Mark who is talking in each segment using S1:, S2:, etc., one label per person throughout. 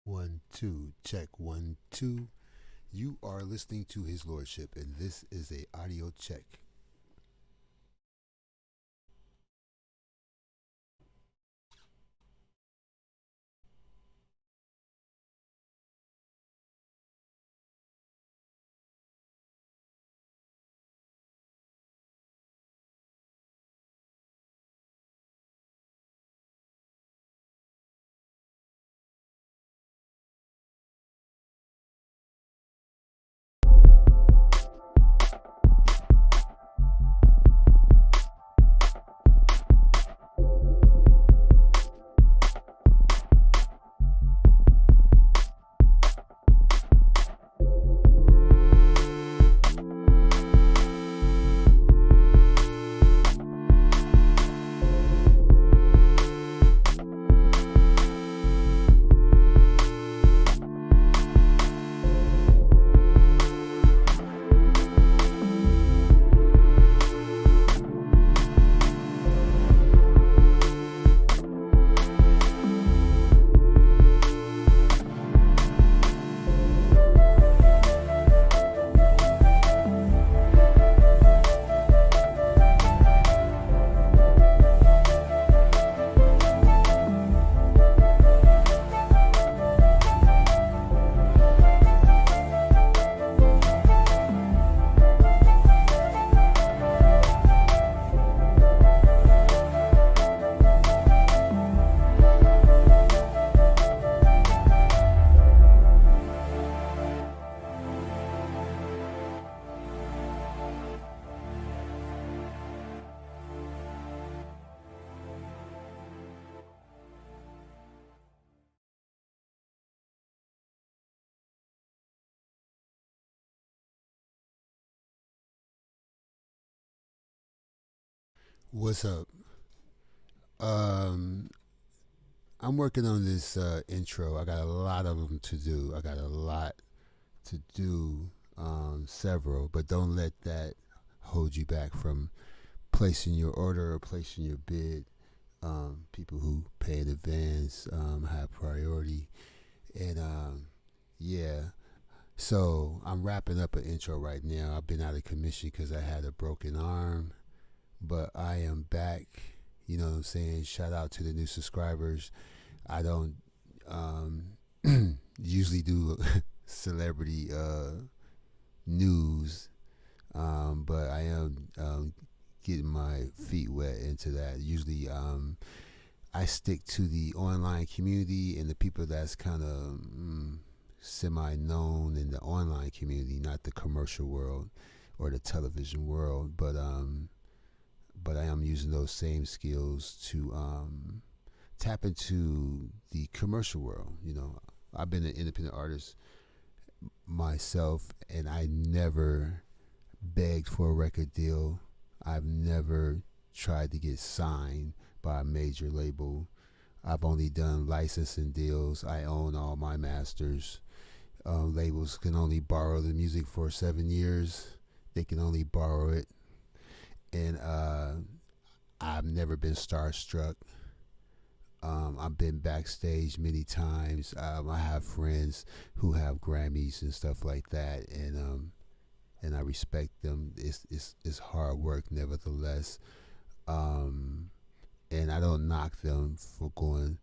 S1: One, two, check, one, two. You are listening to His Lordship, and this is a audio check. What's up? Um, I'm working on this intro. I got a lot of them to do. I got a lot to do, several, but don't let that hold you back from placing your order or placing your bid. People who pay in advance have priority, and yeah. So I'm wrapping up an intro right now. I've been out of commission because I had a broken arm, but I am back. You know what I'm saying? Shout out to the new subscribers. I don't um, usually do celebrity news, but I am getting my feet wet into that. Usually, I stick to the online community and the people that's kind of semi-known in the online community, not the commercial world or the television world. But I am using those same skills to tap into the commercial world. You know, I've been an independent artist myself, and I never begged for a record deal. I've never tried to get signed by a major label. I've only done licensing deals. I own all my masters. Labels can only borrow the music for 7 years. They can only borrow it, and I've never been starstruck. I've been backstage many times. I have friends who have Grammys and stuff like that, and I respect them. It's hard work, nevertheless, um, and I don't knock them for going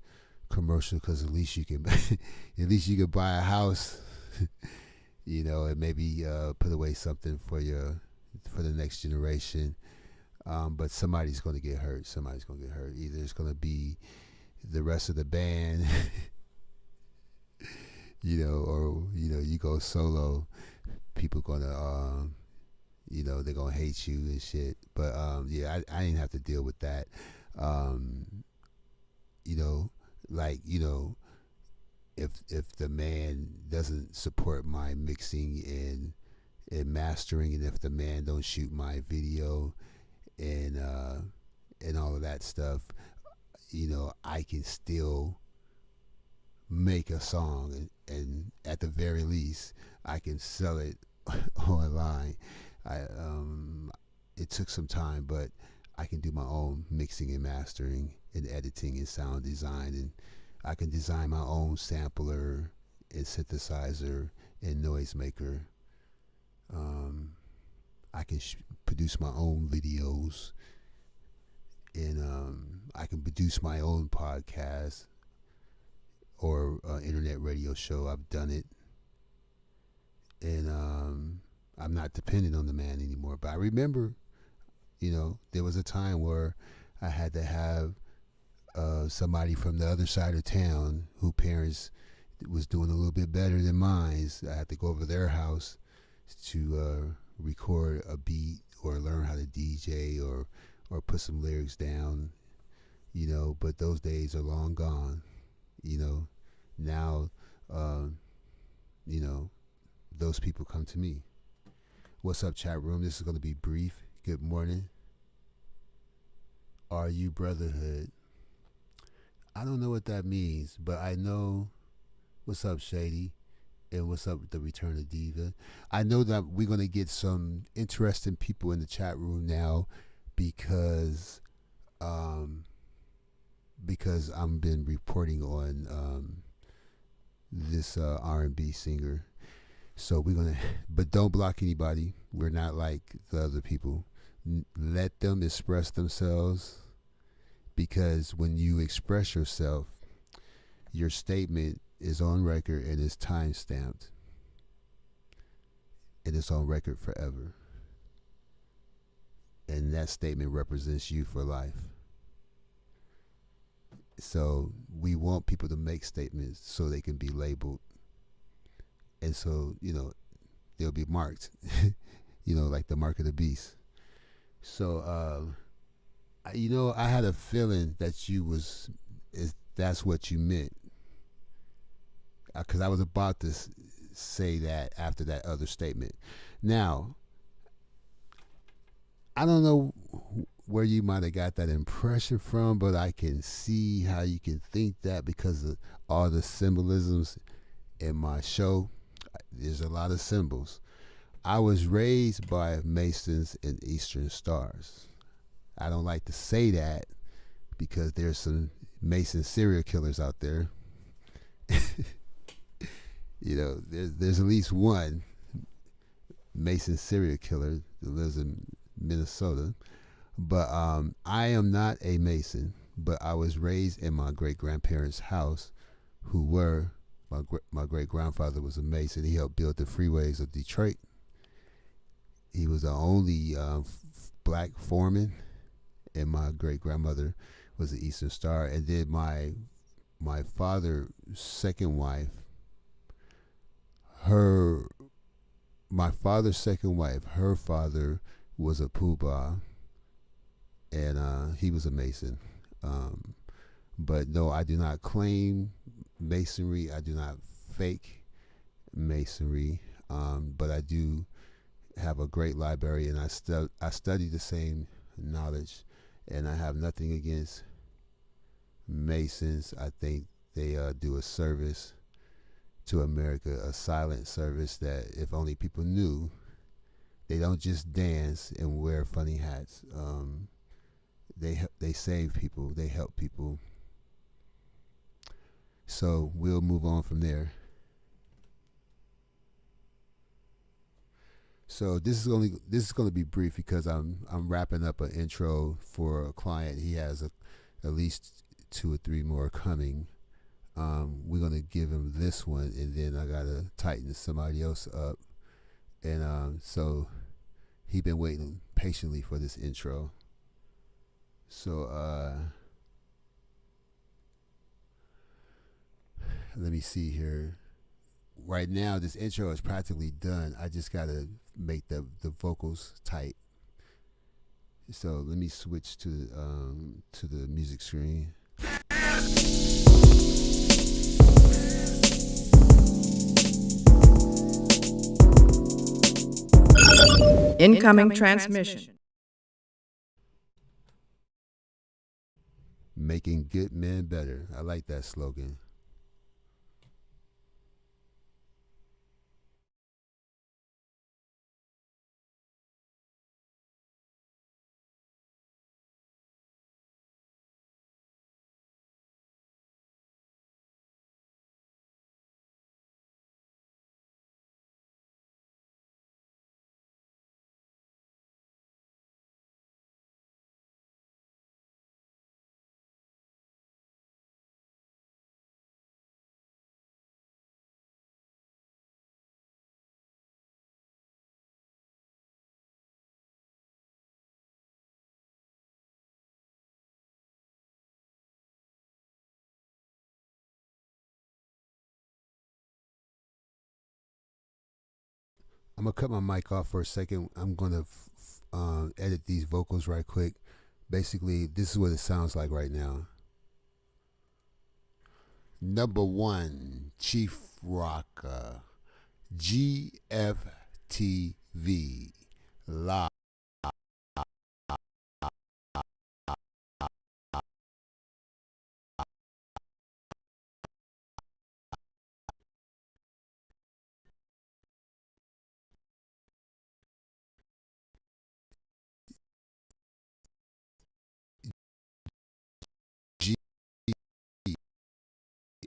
S1: commercial because at least you can at least you can buy a house, you know, and maybe put away something for the next generation. But somebody's going to get hurt. Somebody's going to get hurt. Either it's going to be the rest of the band, you know, or you go solo. People gonna, they're gonna hate you and shit. But yeah, I didn't have to deal with that. Um, you know, like if the man doesn't support my mixing and mastering, and if the man don't shoot my video and all of that stuff, I can still make a song, and at the very least, I can sell it online. I It took some time, but I can do my own mixing and mastering and editing and sound design, and I can design my own sampler and synthesizer and noisemaker. I can produce my own videos, and I can produce my own podcast or internet radio show. I've done it, and I'm not dependent on the man anymore. But I remember, there was a time where I had to have somebody from the other side of town who parents was doing a little bit better than mine. I had to go over their house to record a beat or learn how to DJ or put some lyrics down, but those days are long gone. Now, um, you know, those people come to me. What's up, chat room? This is going to be brief. Good morning. Are you brotherhood? I don't know what that means, but I know. What's up, Shady? And what's up with the Return of Diva? I know that we're going to get some interesting people in the chat room now because I've been reporting on this R&B singer. So we're going to, but don't block anybody. We're not like the other people. Let them express themselves, because when you express yourself, your statement is on record and is time stamped, and it's on record forever. And that statement represents you for life. So we want people to make statements so they can be labeled, and so they'll be marked, like the mark of the beast. So I had a feeling that that's what you meant, because I was about to say that after that other statement. Now, I don't know where you might have got that impression from, but I can see how you can think that because of all the symbolisms in my show. There's a lot of symbols. I was raised by Masons and Eastern Stars. I don't like to say that because there's some Mason serial killers out there. There's at least one Mason serial killer that lives in Minnesota. But I am not a Mason, but I was raised in my great-grandparents' house, my great-grandfather was a Mason. He helped build the freeways of Detroit. He was the only black foreman, and my great-grandmother was an Eastern Star. And then my father's second wife, her father was a poobah, and he was a Mason. But no, I do not claim Masonry. I do not fake Masonry. But I do have a great library, and I study the same knowledge, and I have nothing against Masons. I think they do a service to America, a silent service that if only people knew. They don't just dance and wear funny hats. They save people. They help people. So we'll move on from there. So this is going to be brief because I'm wrapping up an intro for a client. He has at least 2 or 3 more coming. We're going to give him this one, and then I got to tighten somebody else up. And so he been waiting patiently for this intro. So let me see here. Right now, this intro is practically done. I just got to make the vocals tight. So let me switch to the music screen.
S2: Incoming transmission.
S1: Making good men better. I like that slogan. I'm gonna cut my mic off for a second. I'm gonna edit these vocals right quick. Basically, this is what it sounds like right now. Number one, Chief Rocker, GFTV, live.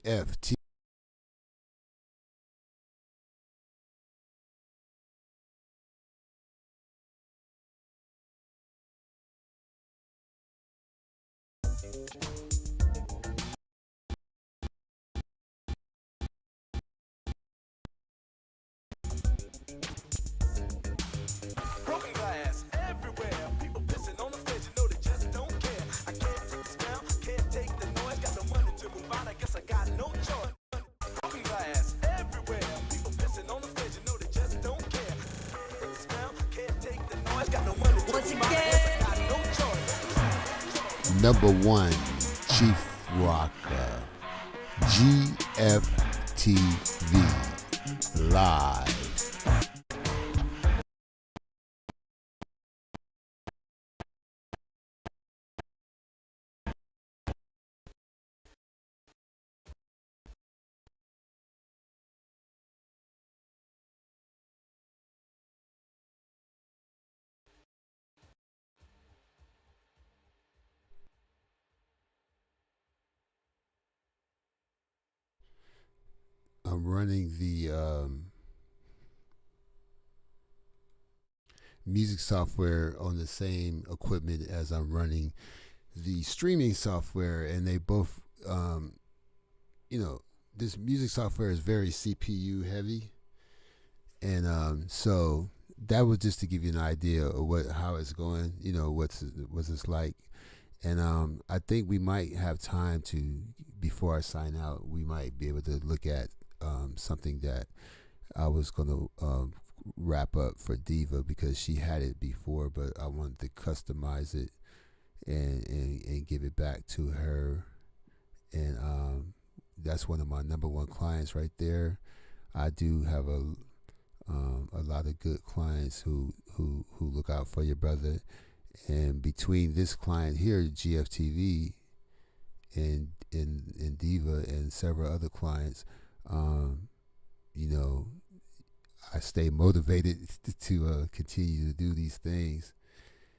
S1: GFT.
S3: Broken glass everywhere. People pissing on the stage, you know they just don't care. I can't take the smell, can't take the noise. Got no money to move out, I guess I got no choice. Broken glass everywhere. People pissing on the stage, you know they just don't care. Can't take the smell, can't take the noise. Got no money to move out, I guess I got no choice.
S1: Number one, Chief Rocker, GFTV, live. I'm running the music software on the same equipment as I'm running the streaming software, and they both, you know, this music software is very CPU heavy, and so that was just to give you an idea of how it's going. You know, what's it's like, and I think we might have time to, before I sign out, we might be able to look at something that I was gonna wrap up for Diva because she had it before, but I wanted to customize it and give it back to her, and that's one of my number one clients right there. I do have a lot of good clients who look out for your brother, and between this client here, GFTV, and Diva and several other clients, you know, I stay motivated to continue to do these things.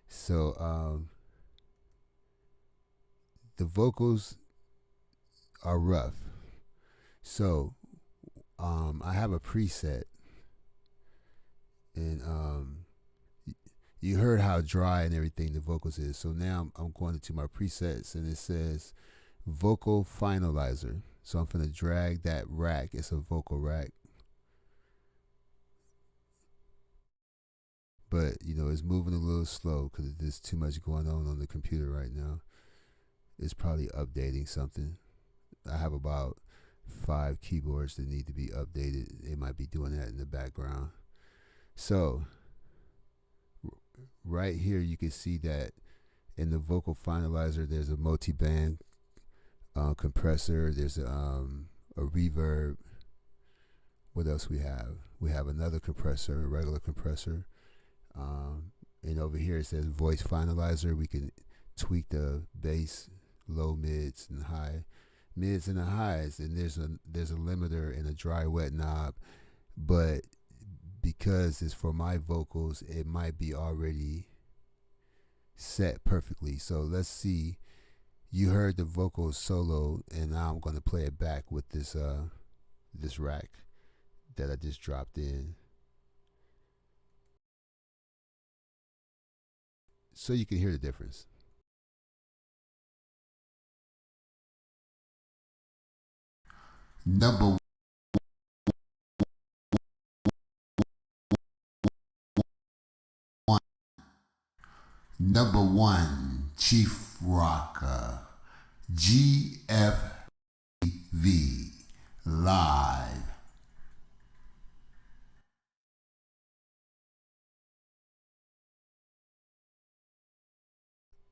S1: So the vocals are rough. So I have a preset, and you heard how dry and everything the vocals is. So now I'm going into my presets, and it says vocal finalizer. So I'm going to drag that rack. It's a vocal rack. But, you know, it's moving a little slow because there's too much going on the computer right now. It's probably updating something. I have about 5 keyboards that need to be updated. It might be doing that in the background. So right here, you can see that in the vocal finalizer, there's a multi-band compressor. There's a reverb. What else we have? We have another compressor, a regular compressor. And over here it says voice finalizer. We can tweak the bass, low, mids, and high, mids and the highs. And there's a limiter and a dry wet knob, but because it's for my vocals, it might be already set perfectly. So let's see. You heard the vocals solo, and now I'm going to play it back with this this rack that I just dropped in, so you can hear the difference. Number one, number one, Chief Rocker, GFV, live.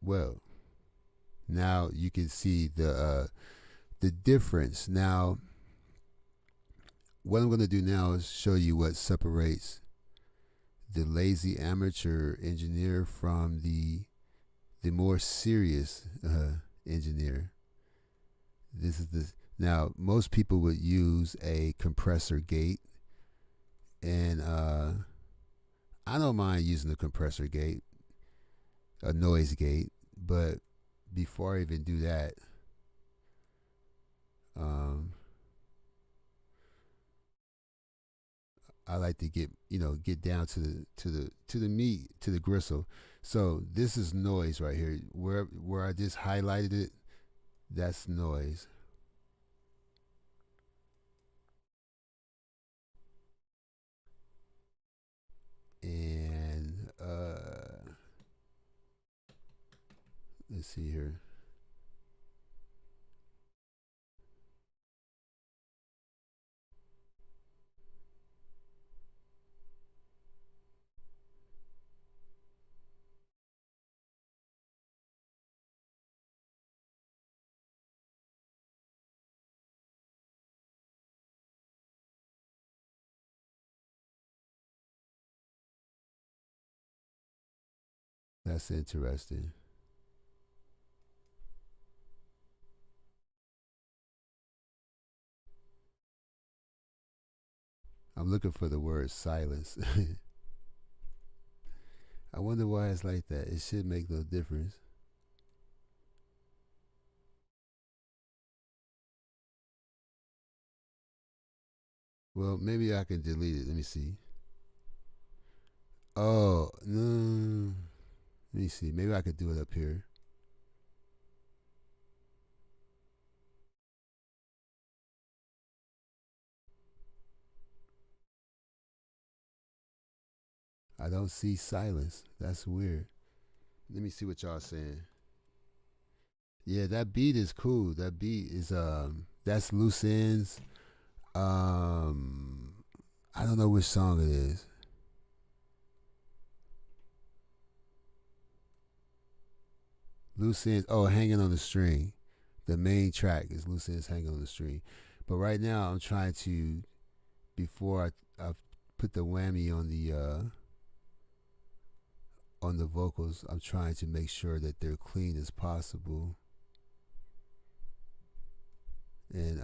S1: well, now you can see the difference. Now, what I'm going to do now is show you what separates the lazy amateur engineer from the more serious engineer. This is the Now most people would use a compressor gate, and I don't mind using a compressor gate, a noise gate, but before I even do that, um, I like to get down to the meat, to the gristle. So this is noise right here. Where I just highlighted it, that's noise. And let's see here. That's interesting. I'm looking for the word silence. I wonder why it's like that. It should make no difference. Well, maybe I can delete it. Let me see. Oh, no. Let me see. Maybe I could do it up here. I don't see silence. That's weird. Let me see what y'all saying. Yeah, that beat is cool. That beat is that's loose ends. Um I don't know which song it is. Loose ends. Oh, hanging on the string. The main track is loose ends hanging on the string. But right now I'm trying to, before I put the whammy on the vocals, I'm trying to make sure that they're clean as possible. And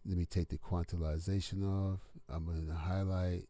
S1: let me take the quantization off. I'm going to highlight.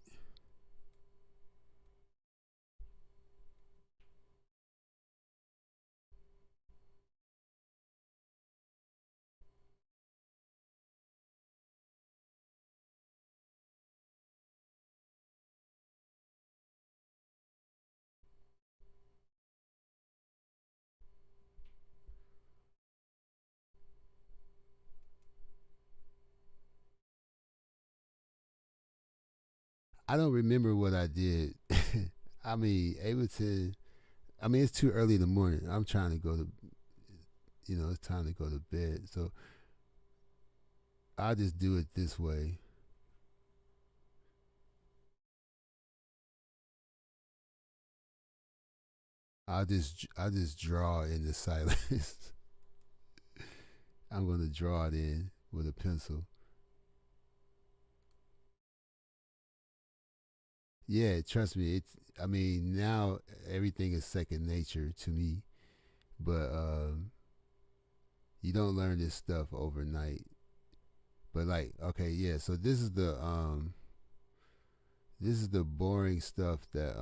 S1: I don't remember what I did. I mean, Ableton. I mean, it's too early in the morning. I'm trying to go to, it's time to go to bed. So I'll just do it this way. I'll just draw in the silence. I'm gonna draw it in with a pencil. Yeah, trust me. It's. I mean, now everything is second nature to me. But you don't learn this stuff overnight. But like, okay, yeah. So this is the boring stuff that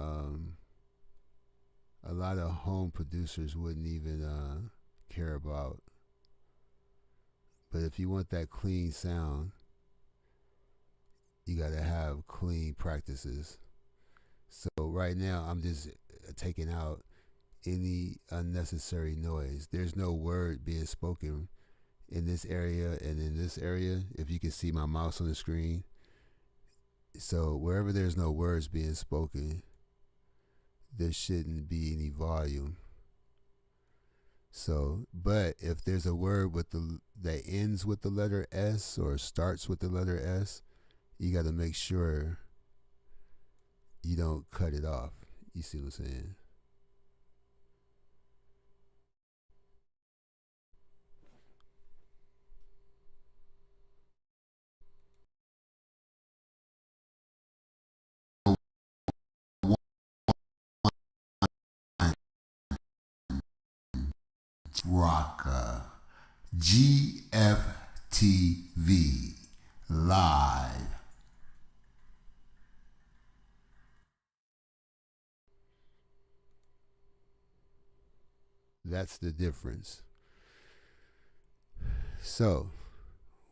S1: a lot of home producers wouldn't even care about. But if you want that clean sound, you got to have clean practices. So right now, I'm just taking out any unnecessary noise. There's no word being spoken in this area and in this area. If you can see my mouse on the screen, so wherever there's no words being spoken, there shouldn't be any volume. So, but if there's a word that ends with the letter S or starts with the letter S, you got to make sure you don't cut it off. You see what I'm saying? Rocker GFTV live. That's the difference. So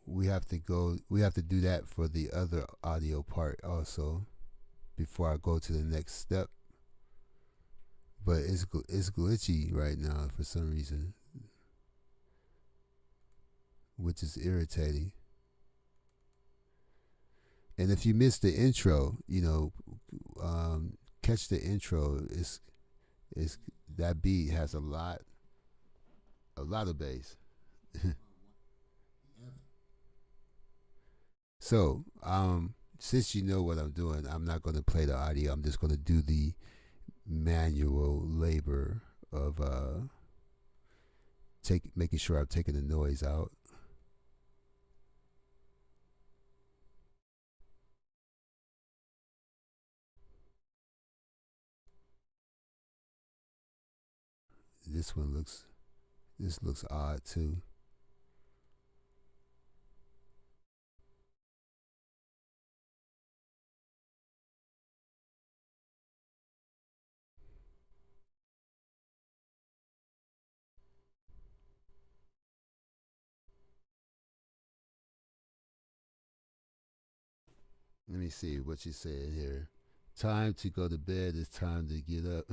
S1: we have to go. We have to do that for the other audio part also before I go to the next step. But it's glitchy right now for some reason, which is irritating. And if you missed the intro, catch the intro. It's that beat has a lot of bass. So, since you know what I'm doing, I'm not going to play the audio. I'm just going to do the manual labor of making sure I'm taking the noise out. This looks odd too. Let me see what you said here. Time to go to bed. It's time to get up.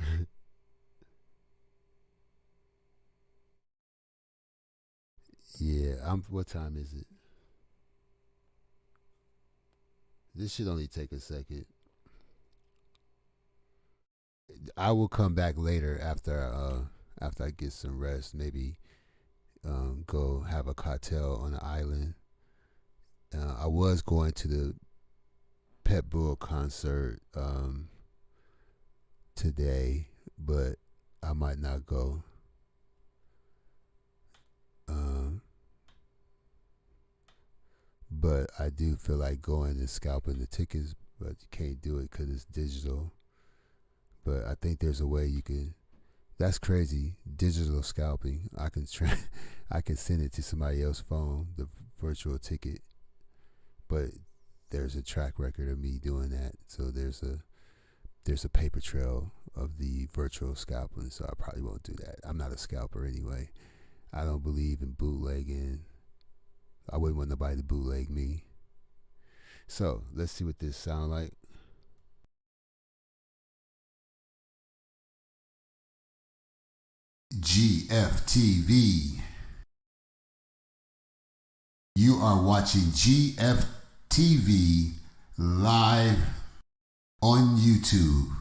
S1: Yeah, What time is it? This should only take a second. I will come back later after I get some rest. Maybe go have a cocktail on the island. I was going to the Pitbull concert today, but I might not go. But I do feel like going and scalping the tickets, but you can't do it because it's digital. But I think there's a way you can. That's crazy. Digital scalping. I can send it to somebody else's phone, the virtual ticket. But there's a track record of me doing that. So there's a paper trail of the virtual scalping. So I probably won't do that. I'm not a scalper anyway. I don't believe in bootlegging. I wouldn't want nobody to bootleg me. So let's see what this sound like. GFTV. You are watching GFTV live on YouTube.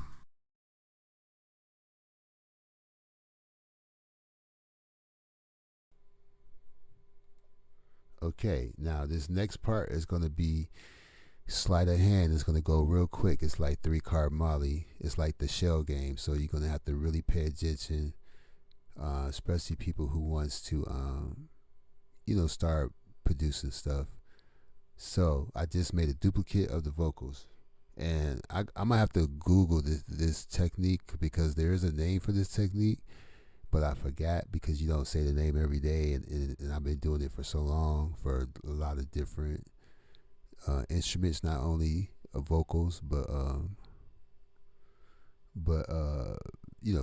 S1: Okay, now this next part is going to be sleight of hand. It's going to go real quick. It's like 3-card Molly. It's like the shell game. So you're going to have to really pay attention, especially people who wants to, start producing stuff. So I just made a duplicate of the vocals. And I might have to Google this technique because there is a name for this technique, but I forgot because you don't say the name every day, and I've been doing it for so long for a lot of different instruments, not only vocals, but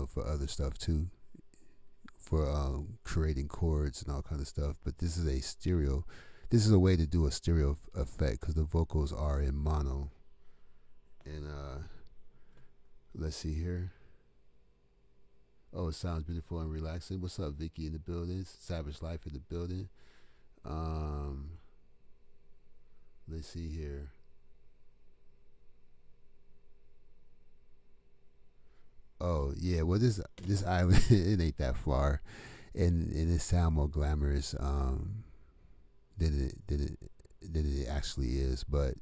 S1: for other stuff too, for creating chords and all kind of stuff. But this is a stereo. This is a way to do a stereo effect because the vocals are in mono. And let's see here. Oh, it sounds beautiful and relaxing. What's up, Vicky in the building? Savage Life in the building. Let's see here. Oh yeah, well this island it ain't that far, and it sound more glamorous than it actually is. But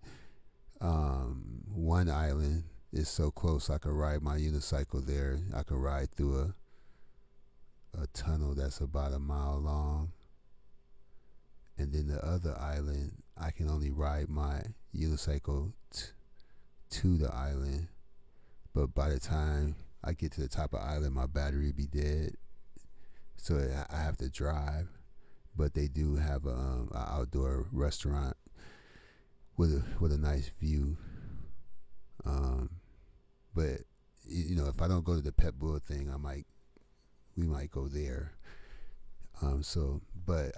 S1: one island is so close. I could ride my unicycle there. I could ride through a tunnel that's about a mile long. And then the other island, I can only ride my unicycle to the island. But by the time I get to the top of the island, my battery would be dead. So I have to drive. But they do have a outdoor restaurant with a nice view. But if I don't go to the Pet Bull thing, we might go there. But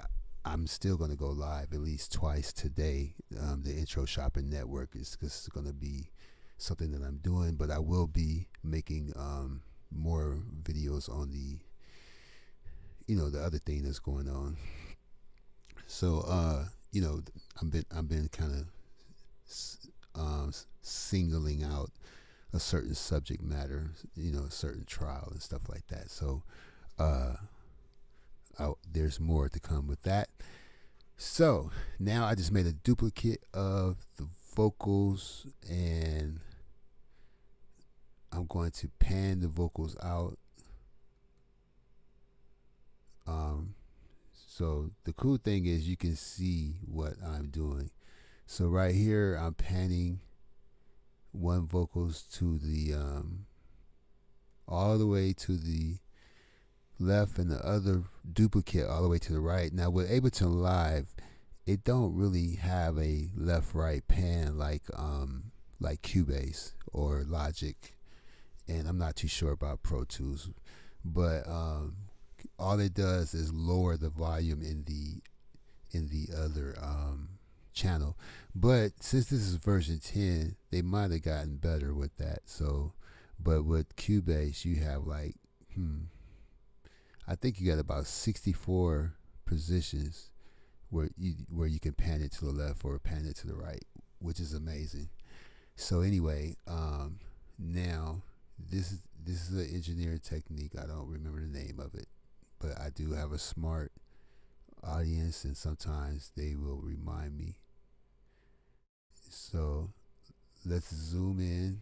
S1: I'm still gonna go live at least twice today. The Intro Shopping Network is gonna be something that I'm doing, but I will be making more videos on the the other thing that's going on. So I've been kind of singling out a certain subject matter, a certain trial and stuff like that. So there's more to come with that. So now I just made a duplicate of the vocals, and I'm going to pan the vocals out. So the cool thing is you can see what I'm doing. So right here I'm panning one vocals to the all the way to the left, and the other duplicate all the way to the right. Now with Ableton Live, it don't really have a left right pan like Cubase or Logic, and I'm not too sure about Pro Tools, but all it does is lower the volume in the other channel. But since this is version 10, they might have gotten better with that. So, but with Cubase, you have I think you got about 64 positions where you can pan it to the left or pan it to the right, which is amazing. So anyway, now this is an engineering technique. I don't remember the name of it, but I do have a smart audience, and sometimes they will remind me. So let's zoom in.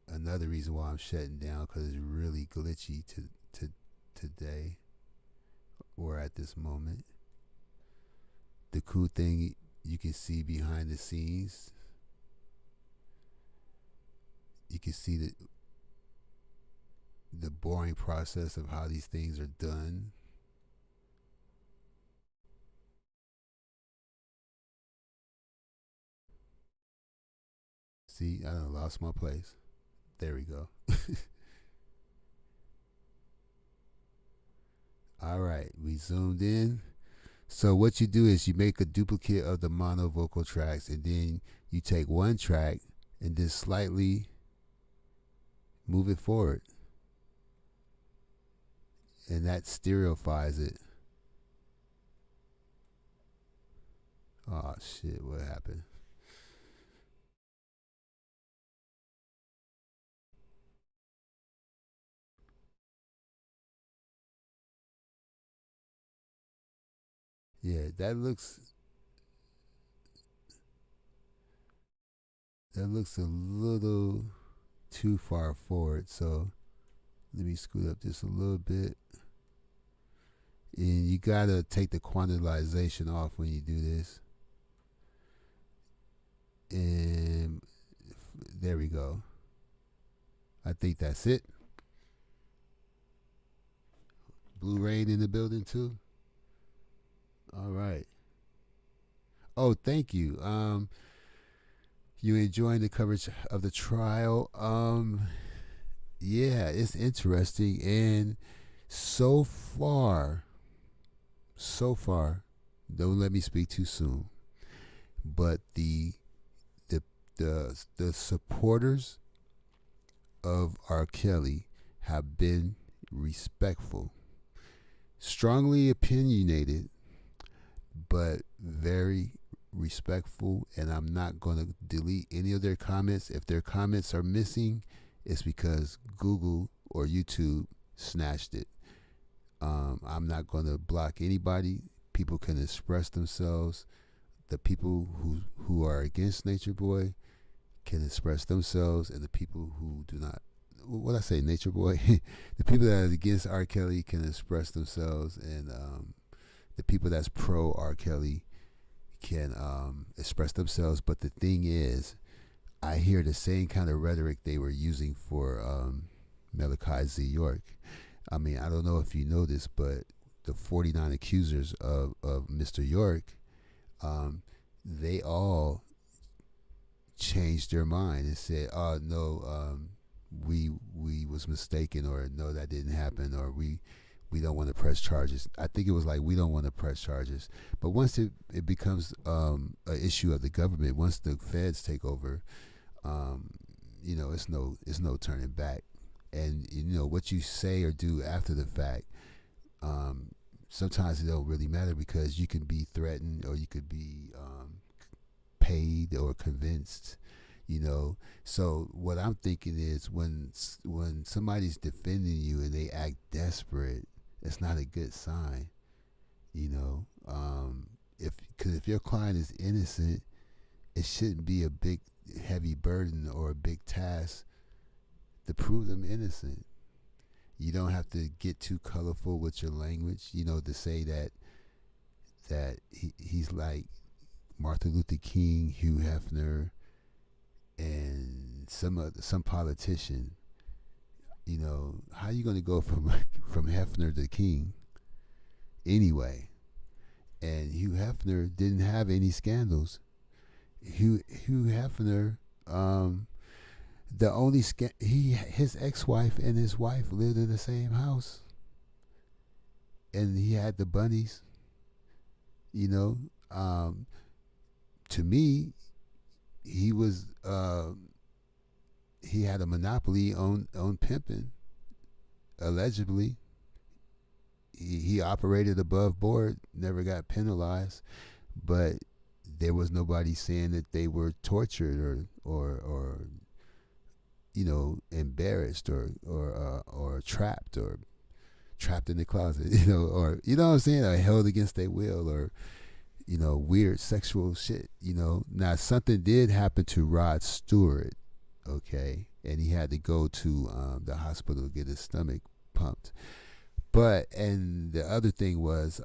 S1: Another reason why I'm shutting down, because it's really glitchy today or at this moment. The cool thing, you can see behind the scenes, you can see the boring process of how these things are done. See, I done lost my place. There we go. All right, we zoomed in. So what you do is you make a duplicate of the mono vocal tracks, and then you take one track and just slightly move it forward, and that stereofies it. Oh shit, what happened? Yeah, that looks a little too far forward. So let me scoot up just a little bit. And you gotta take the quantization off when you do this. And there we go. I think that's it. Blue Rain in the building too. All right. Oh, thank you. You enjoying the coverage of the trial? Yeah, it's interesting, and so far, don't let me speak too soon, but the supporters of R. Kelly have been respectful, strongly opinionated, but very respectful, and I'm not going to delete any of their comments. If their comments are missing, it's because Google or YouTube snatched it. I'm not going to block anybody. People can express themselves the people who are against Nature Boy can express themselves, and the people who do not. What I say, Nature Boy, the people that are against R. Kelly can express themselves, and the people that's pro R. Kelly can express themselves. But the thing is, I hear the same kind of rhetoric they were using for Malachi Z. York. I mean, I don't know if you know this, but the 49 accusers of Mr. York, they all changed their mind and said, "Oh no, we was mistaken," or "No, that didn't happen," or "We don't want to press charges." I think it was like, "We don't want to press charges." But once it becomes an issue of the government, once the feds take over, it's no turning back. And what you say or do after the fact, sometimes it don't really matter, because you can be threatened, or you could be paid or convinced. So what I'm thinking is, when somebody's defending you and they act desperate, it's not a good sign. If your client is innocent, it shouldn't be a big heavy burden or a big task to prove them innocent. You don't have to get too colorful with your language, to say that he's like Martin Luther King, Hugh Hefner, and some politician. How are you going to go from Hefner to King anyway? And Hugh Hefner didn't have any scandals. Hugh Hefner, the only his ex-wife and his wife lived in the same house, and he had the bunnies. To me, he was he had a monopoly on pimping. Allegedly, he operated above board, never got penalized, but there was nobody saying that they were tortured or embarrassed or trapped in the closet, or what I'm saying, or held against their will, or weird sexual shit. Now, something did happen to Rod Stewart, okay, and he had to go to the hospital to get his stomach pumped. And the other thing was,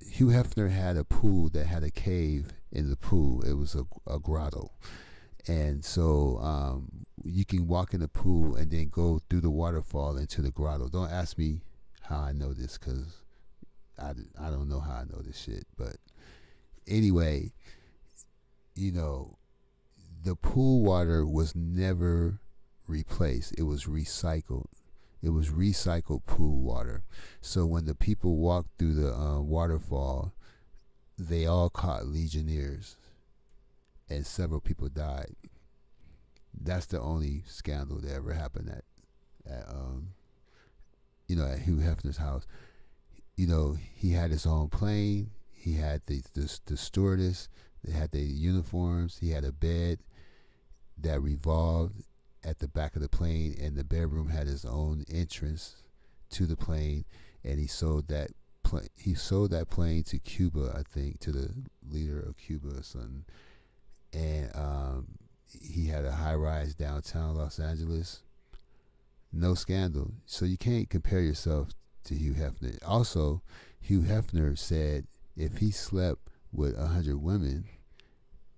S1: Hugh Hefner had a pool that had a cave in the pool. It was a grotto. And so you can walk in the pool and then go through the waterfall into the grotto. Don't ask me how I know this, because I don't know how I know this shit. But anyway, the pool water was never replaced. It was recycled. It was recycled pool water. So when the people walked through the waterfall, they all caught Legionnaires, and several people died. That's the only scandal that ever happened at Hugh Hefner's house. He had his own plane. He had the stewardess. They had their uniforms. He had a bed that revolved at the back of the plane, and the bedroom had his own entrance to the plane. And he sold that plane to Cuba, I think, to the leader of Cuba or something. And he had a high-rise downtown Los Angeles. No scandal. So you can't compare yourself to Hugh Hefner. Also, Hugh Hefner said if he slept with 100 women,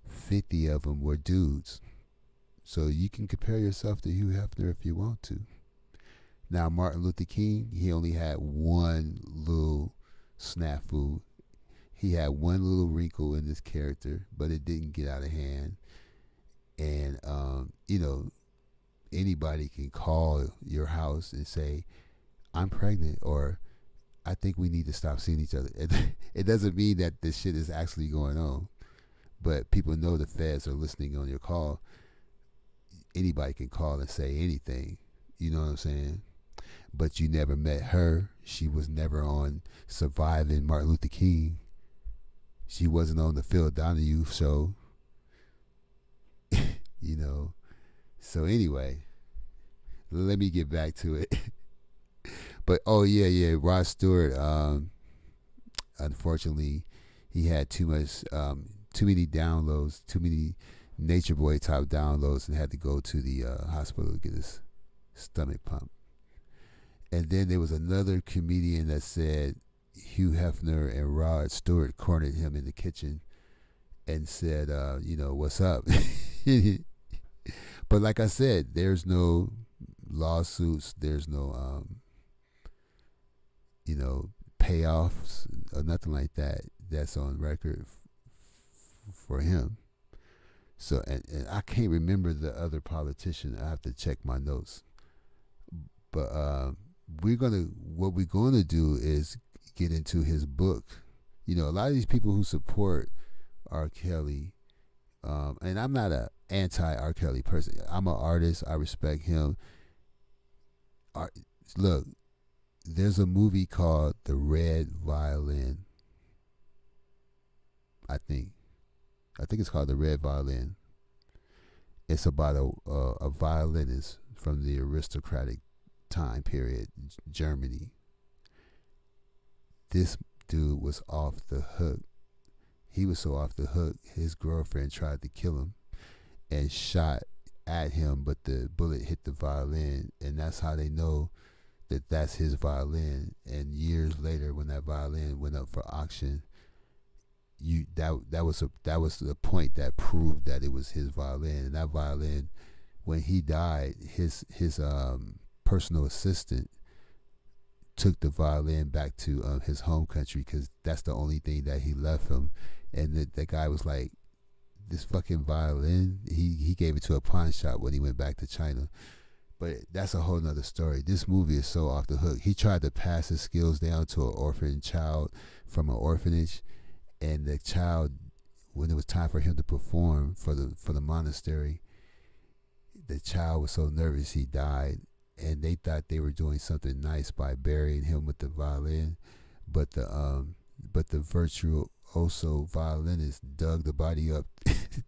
S1: 50 of them were dudes. So you can compare yourself to Hugh Hefner if you want to. Now, Martin Luther King, he only had one little snafu. He had one little wrinkle in his character, but it didn't get out of hand. And, anybody can call your house and say, "I'm pregnant," or "I think we need to stop seeing each other." It doesn't mean that this shit is actually going on, but people know the feds are listening on your call. Anybody can call and say anything. You know what I'm saying? But you never met her. She was never on Surviving Martin Luther King. She wasn't on the Phil Donahue show. So anyway, let me get back to it. But Rod Stewart, unfortunately, he had too many downloads, too many Nature Boy type downloads, and had to go to the hospital to get his stomach pumped. And then there was another comedian that said Hugh Hefner and Rod Stewart cornered him in the kitchen and said, what's up? But like I said, there's no lawsuits, there's no, payoffs or nothing like that that's on record for him. So, and I can't remember the other politician. I have to check my notes. But what we're gonna do is get into his book. A lot of these people who support R. Kelly, and I'm not a anti R. Kelly person. I'm an artist. I respect him. Look, there's a movie called The Red Violin. I think it's called The Red Violin. It's about a violinist from the aristocratic time period, Germany. This dude was off the hook. He was so off the hook, his girlfriend tried to kill him and shot at him, but the bullet hit the violin, and that's how they know that that's his violin. And years later, when that violin went up for auction, that was the point that proved that it was his violin. And that violin, when he died, his personal assistant took the violin back to his home country, because that's the only thing that he left him. And the guy was like, this fucking violin, he gave it to a pawn shop when he went back to China. But that's a whole nother story. This movie is so off the hook. He tried to pass his skills down to an orphan child from an orphanage, and the child, when it was time for him to perform for the monastery, the child was so nervous he died, and they thought they were doing something nice by burying him with the violin, but the virtuoso violinist dug the body up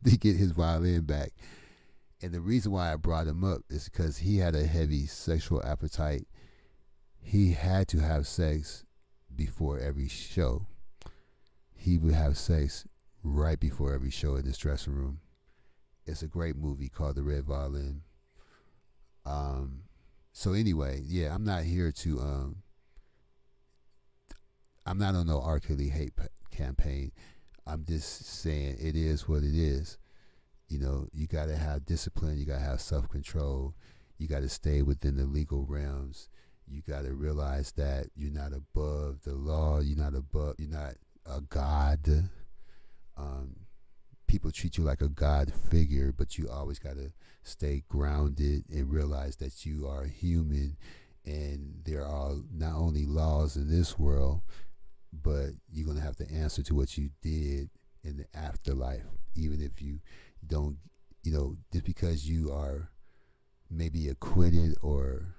S1: to get his violin back. And the reason why I brought him up is because he had a heavy sexual appetite. He had to have sex before every show. He would have sex right before every show in this dressing room. It's a great movie called The Red Violin. So anyway, yeah, I'm not here to, I'm not on no R. Kelly hate campaign. I'm just saying it is what it is. You got to have discipline. You got to have self-control. You got to stay within the legal realms. You got to realize that you're not above the law. You're not a god. People treat you like a god figure, but you always got to stay grounded and realize that you are human, and there are not only laws in this world, but you're going to have to answer to what you did in the afterlife, even if you don't, just because you are maybe acquitted or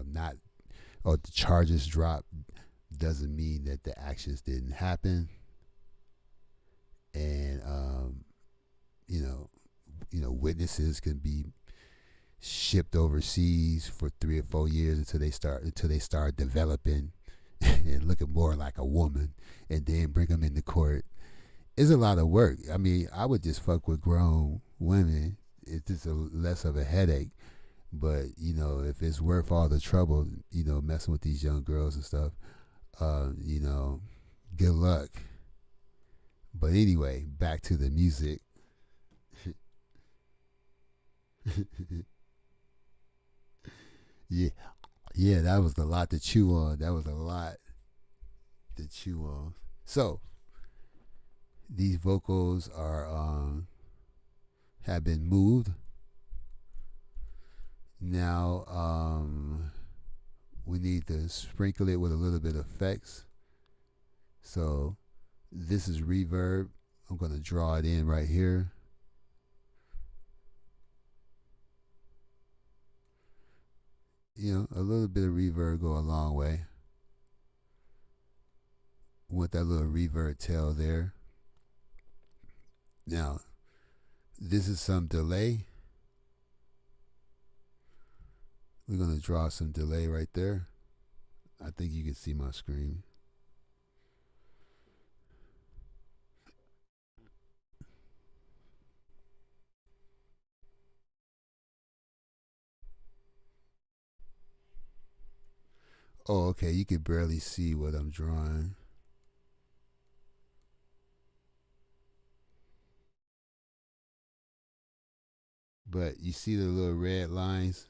S1: not, or the charges dropped, doesn't mean that the actions didn't happen. And witnesses can be shipped overseas for 3 or 4 years until they start developing and looking more like a woman, and then bring them into court. It's a lot of work. I mean, I would just fuck with grown women. It's just less of a headache. But if it's worth all the trouble, messing with these young girls and stuff, good luck. But anyway, back to the music. Yeah, that was a lot to chew on. So these vocals are have been moved. Now we need to sprinkle it with a little bit of effects. So this is reverb. I'm going to draw it in right here. A little bit of reverb go a long way. Want that little reverb tail there. Now, this is some delay. We're going to draw some delay right there. I think you can see my screen. Oh, okay. You can barely see what I'm drawing. But you see the little red lines?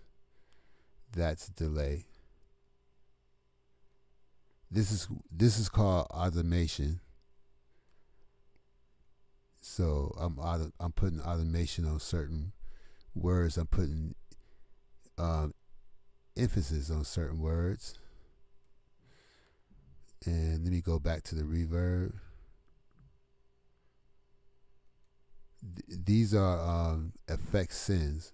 S1: That's delay. This is called automation. So I'm putting automation on certain words. I'm putting um, emphasis on certain words. And let me go back to the reverb. These are effect sends.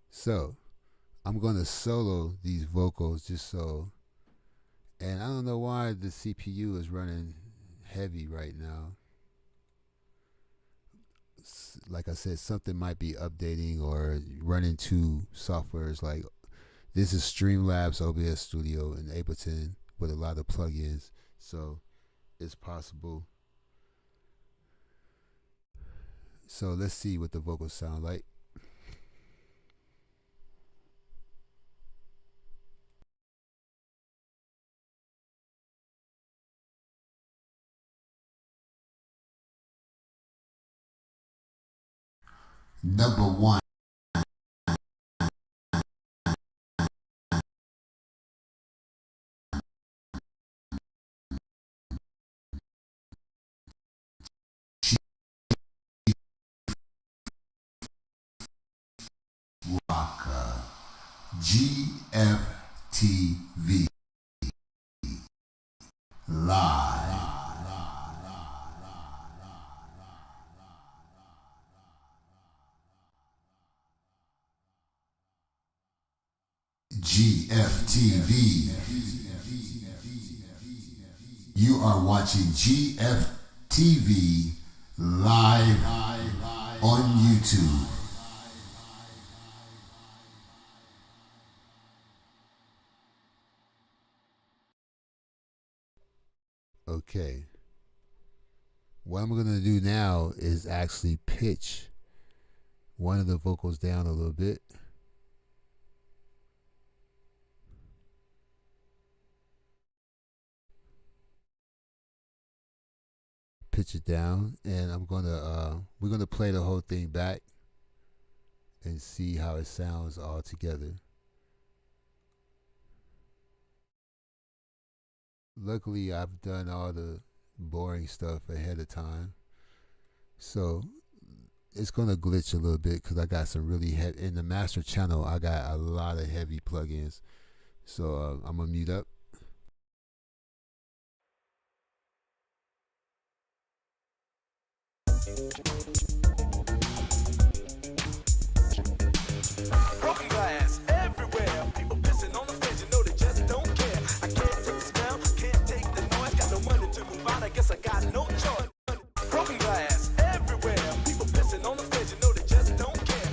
S1: So I'm going to solo these vocals just so. And I don't know why the CPU is running heavy right now. Like I said, something might be updating or running two softwares. Like this is Streamlabs OBS Studio in Ableton with a lot of plugins. So it's possible. So let's see what the vocals sound like. Number one. Rocker. GFTV. Live. GFTV. You are watching GFTV live on YouTube. Okay. What I'm going to do now is actually pitch one of the vocals down a little bit. Pitch it down, and we're gonna play the whole thing back and see how it sounds all together. Luckily, I've done all the boring stuff ahead of time, so it's gonna glitch a little bit because I got some really heavy in the master channel. I got a lot of heavy plugins, so I'm gonna mute up.
S3: Broken glass everywhere. People pissing on the stage, you know they just don't care. I can't take the smell, can't take the noise. Got no money to move on, I guess I got no choice. Broken glass everywhere. People pissing on the stage, you know they just don't care.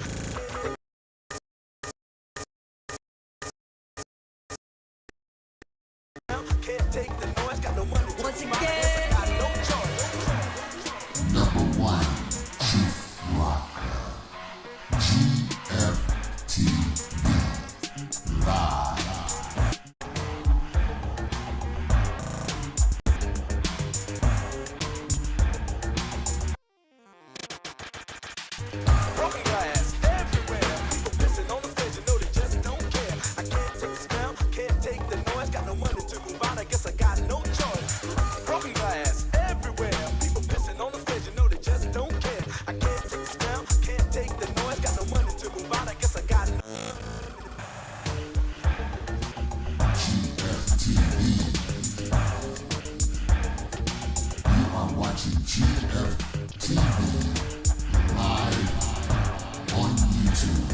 S3: Can't take the noise, got no money to move on, I guess I got no choice.
S1: Number one, Chief Rocker, GFTV live.
S3: Broken glass everywhere. People pissing on the stage, you know they just don't care. I can't take the smell, can't take the noise. Got no money to move on, I guess I got no choice. Broken glass everywhere. People pissing on the stage, you know they just don't care. I can't take the smell, can't take the noise. Got no money to move on, I guess I got no.
S1: GFTV. You are watching GFTV live on YouTube.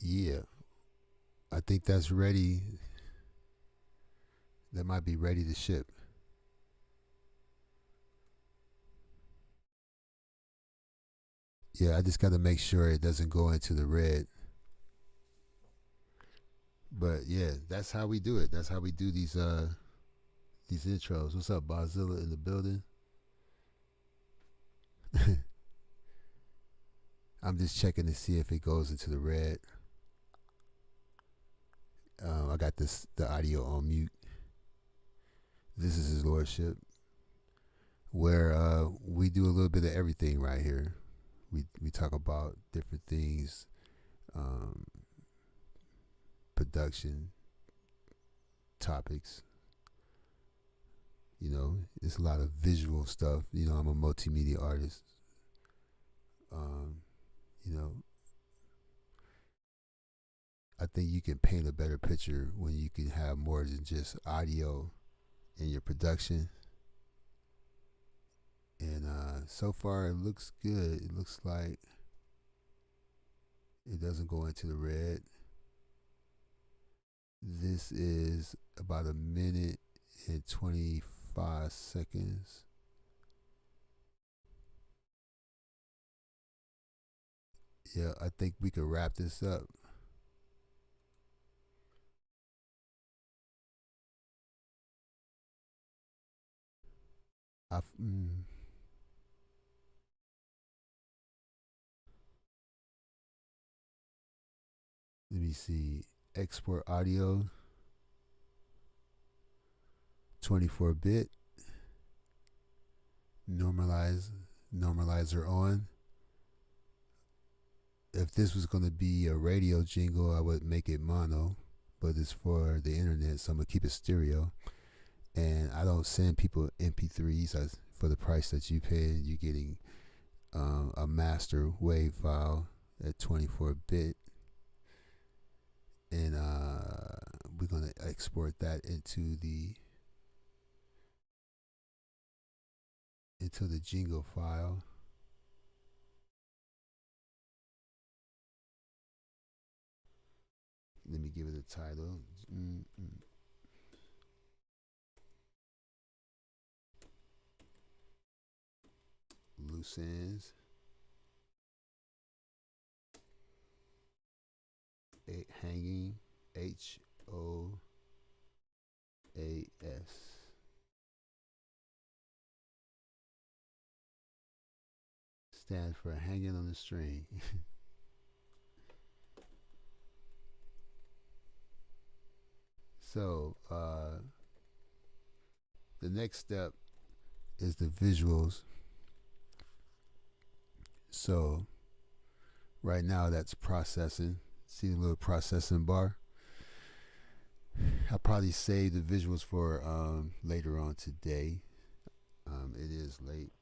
S1: Yeah, I think that's ready. that might be ready to ship. Yeah, I just got to make sure it doesn't go into the red. But yeah, that's how we do it. That's how we do these intros. What's up, Bozilla in the building? I'm just checking to see if it goes into the red. I got the audio on mute. This is his lordship, where we do a little bit of everything right here. We talk about different things, um, production topics. You know, it's a lot of visual stuff. You know, I'm a multimedia artist. Um, you know, I think you can paint a better picture when you can have more than just audio in your production. And so far, it looks good. It looks like it doesn't go into the red. This is about a minute and 25 seconds. Yeah, I think we could wrap this up. I, mm, Let me see. Export audio, 24-bit. Normalizer on. If this was going to be a radio jingle, I would make it mono, but it's for the internet, so I'm going to keep it stereo. And I don't send people MP3s. For the price that you pay, you're getting a master wave file at 24-bit. And we're going to export that into the jingle file. Let me give it a title. Loose ends. Hanging. HOAS. Stands for hanging on the string. So the next step is the visuals. So right now that's processing. See the little processing bar? I'll probably save the visuals for later on today. It is late.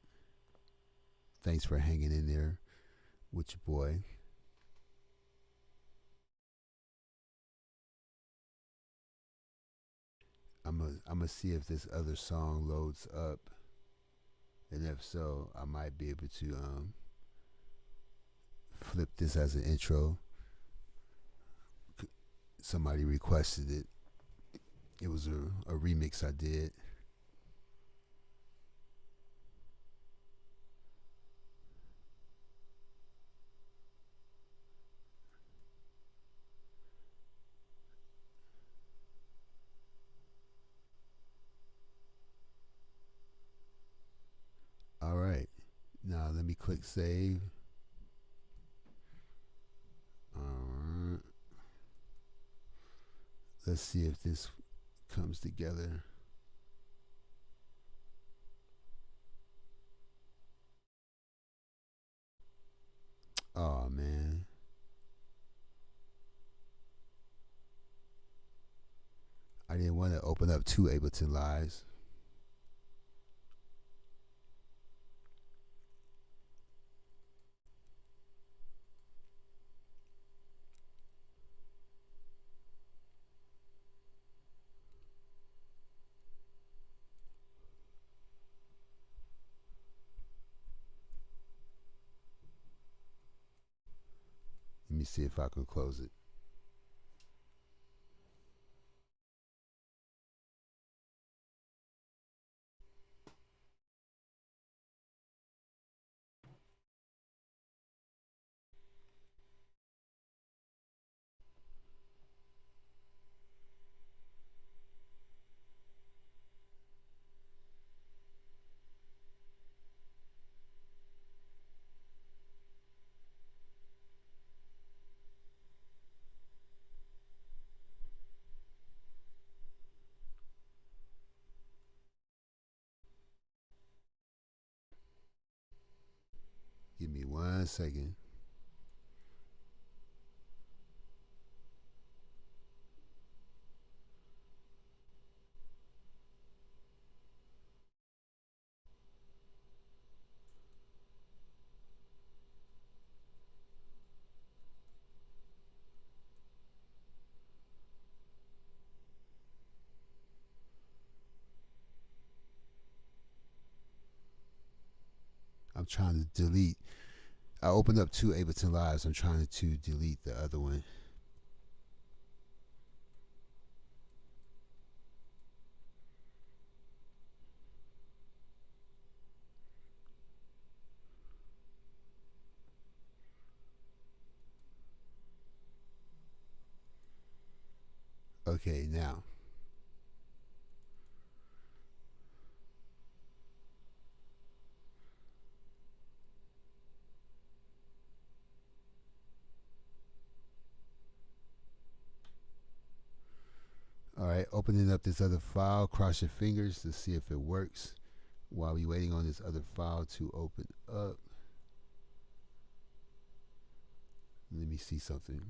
S1: Thanks for hanging in there with your boy. I'm gonna see if this other song loads up, and if so, I might be able to flip this as an intro. Somebody requested it. It was a remix I did. All right. Now let me click save. All right. Let's see if this comes together. Oh man. I didn't want to open up two Ableton Lives. Let me see if I can close it. 1 second. I'm trying to delete. I opened up 2 Ableton Lives. I'm trying to delete the other one. Okay, now. All right, opening up this other file. Cross your fingers to see if it works while we waiting on this other file to open up. Let me see something.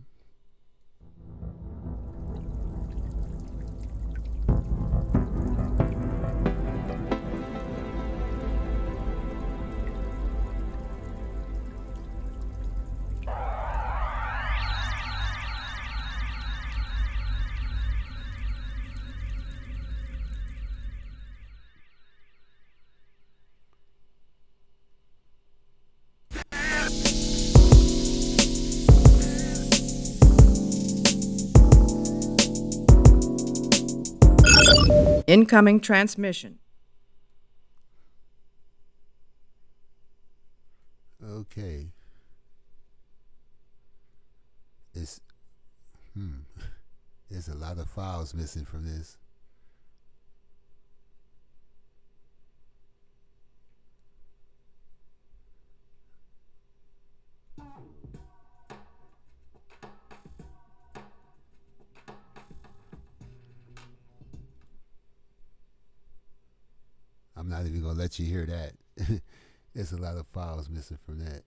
S2: Incoming transmission.
S1: Okay. It's there's a lot of files missing from this. I'm not even gonna let you hear that. There's a lot of files missing from that.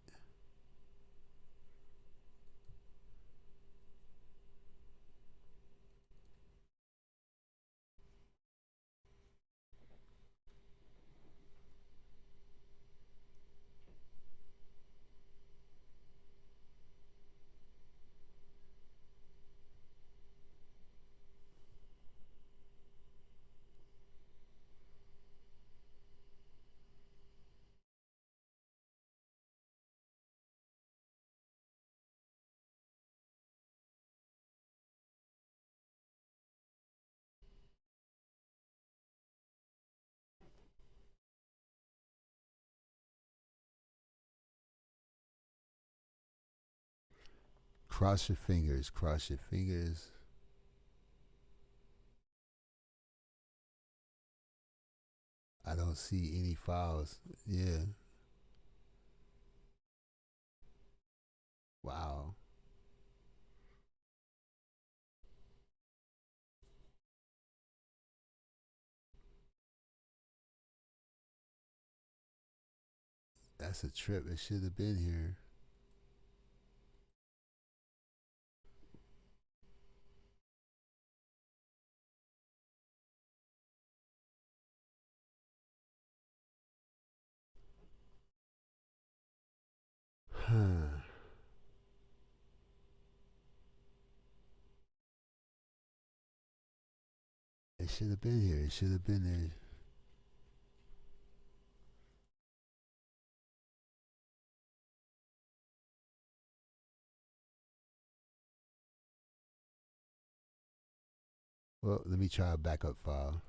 S1: Cross your fingers, cross your fingers. I don't see any files. Yeah. Wow. That's a trip. It should have been here. Huh. It should have been here. It should have been there. Well, let me try a backup file.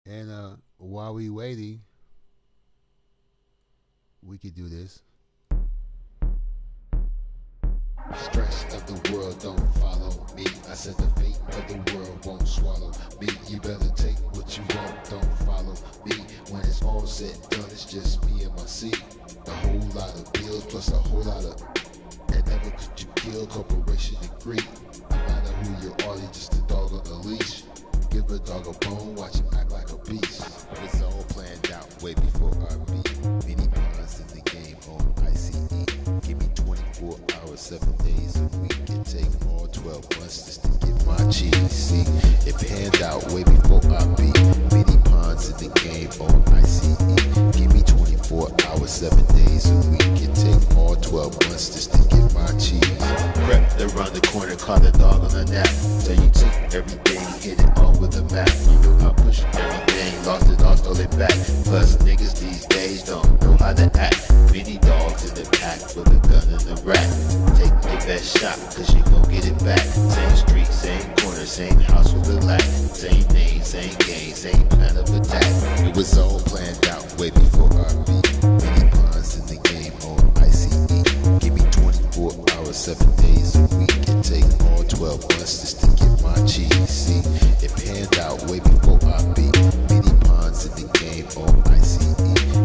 S1: And while we waiting, we could do this. Stress of the world don't follow me. I said the fate of the world won't swallow me. You better take what you want, don't follow me. When it's all said and done, it's just me and my seat. A whole lot of bills plus a whole lot of. And never could you kill corporation and greed. No matter who you're all just a dog on a leash. Give a dog a bone, watch him act like a beast. It's all planned out way before I meet. Many pawns in the game on ICE. Give me 24 hours, 7 days a week. It take all 12 months just to get my cheese. See, it panned out way before I beat. Many pawns in the game on ICE. Give me 24 hours, 7 days a week. It take all 12 months just to get my cheese. Crept around the corner, caught a dog on a nap. Tell you took everything, hit it all with a map. You know I push everything, lost it all, stole it back. Plus niggas these days don't know how to act. Many dogs in the pack with a gun and a rat. Take your best shot, cause you gon' get it back. Same street, same corner, same house with a lack. Same name, same game, same plan of attack. It was all planned out way before I beat. Many pawns in the game on ICE. Give me 24 hours, 7 days a week. It take all 12 months just to get my cheese. See, it panned out way before I beat. Many pawns in the game on ICE.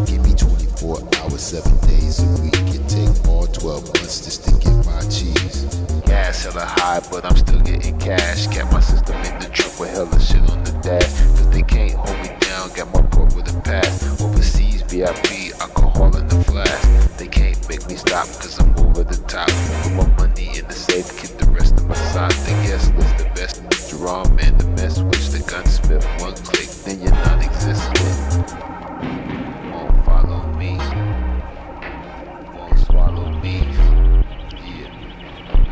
S1: Give me 24 hours, 7 days a week. It take all 12 months just to get my cheese. Gas hella high, but I'm still getting cash. Got my system in the truck with hella shit on the dash. Cause they can't hold me down, got my port with a pass. Overseas VIP, alcohol in the flask. They can't make me stop cause I'm over the top. Put my money in the safe, keep the rest of my side. The guest list the best, draw man, the mess switch, the gunsmith. One click, then you're non-existent. Won't follow me, won't swallow me. Yeah,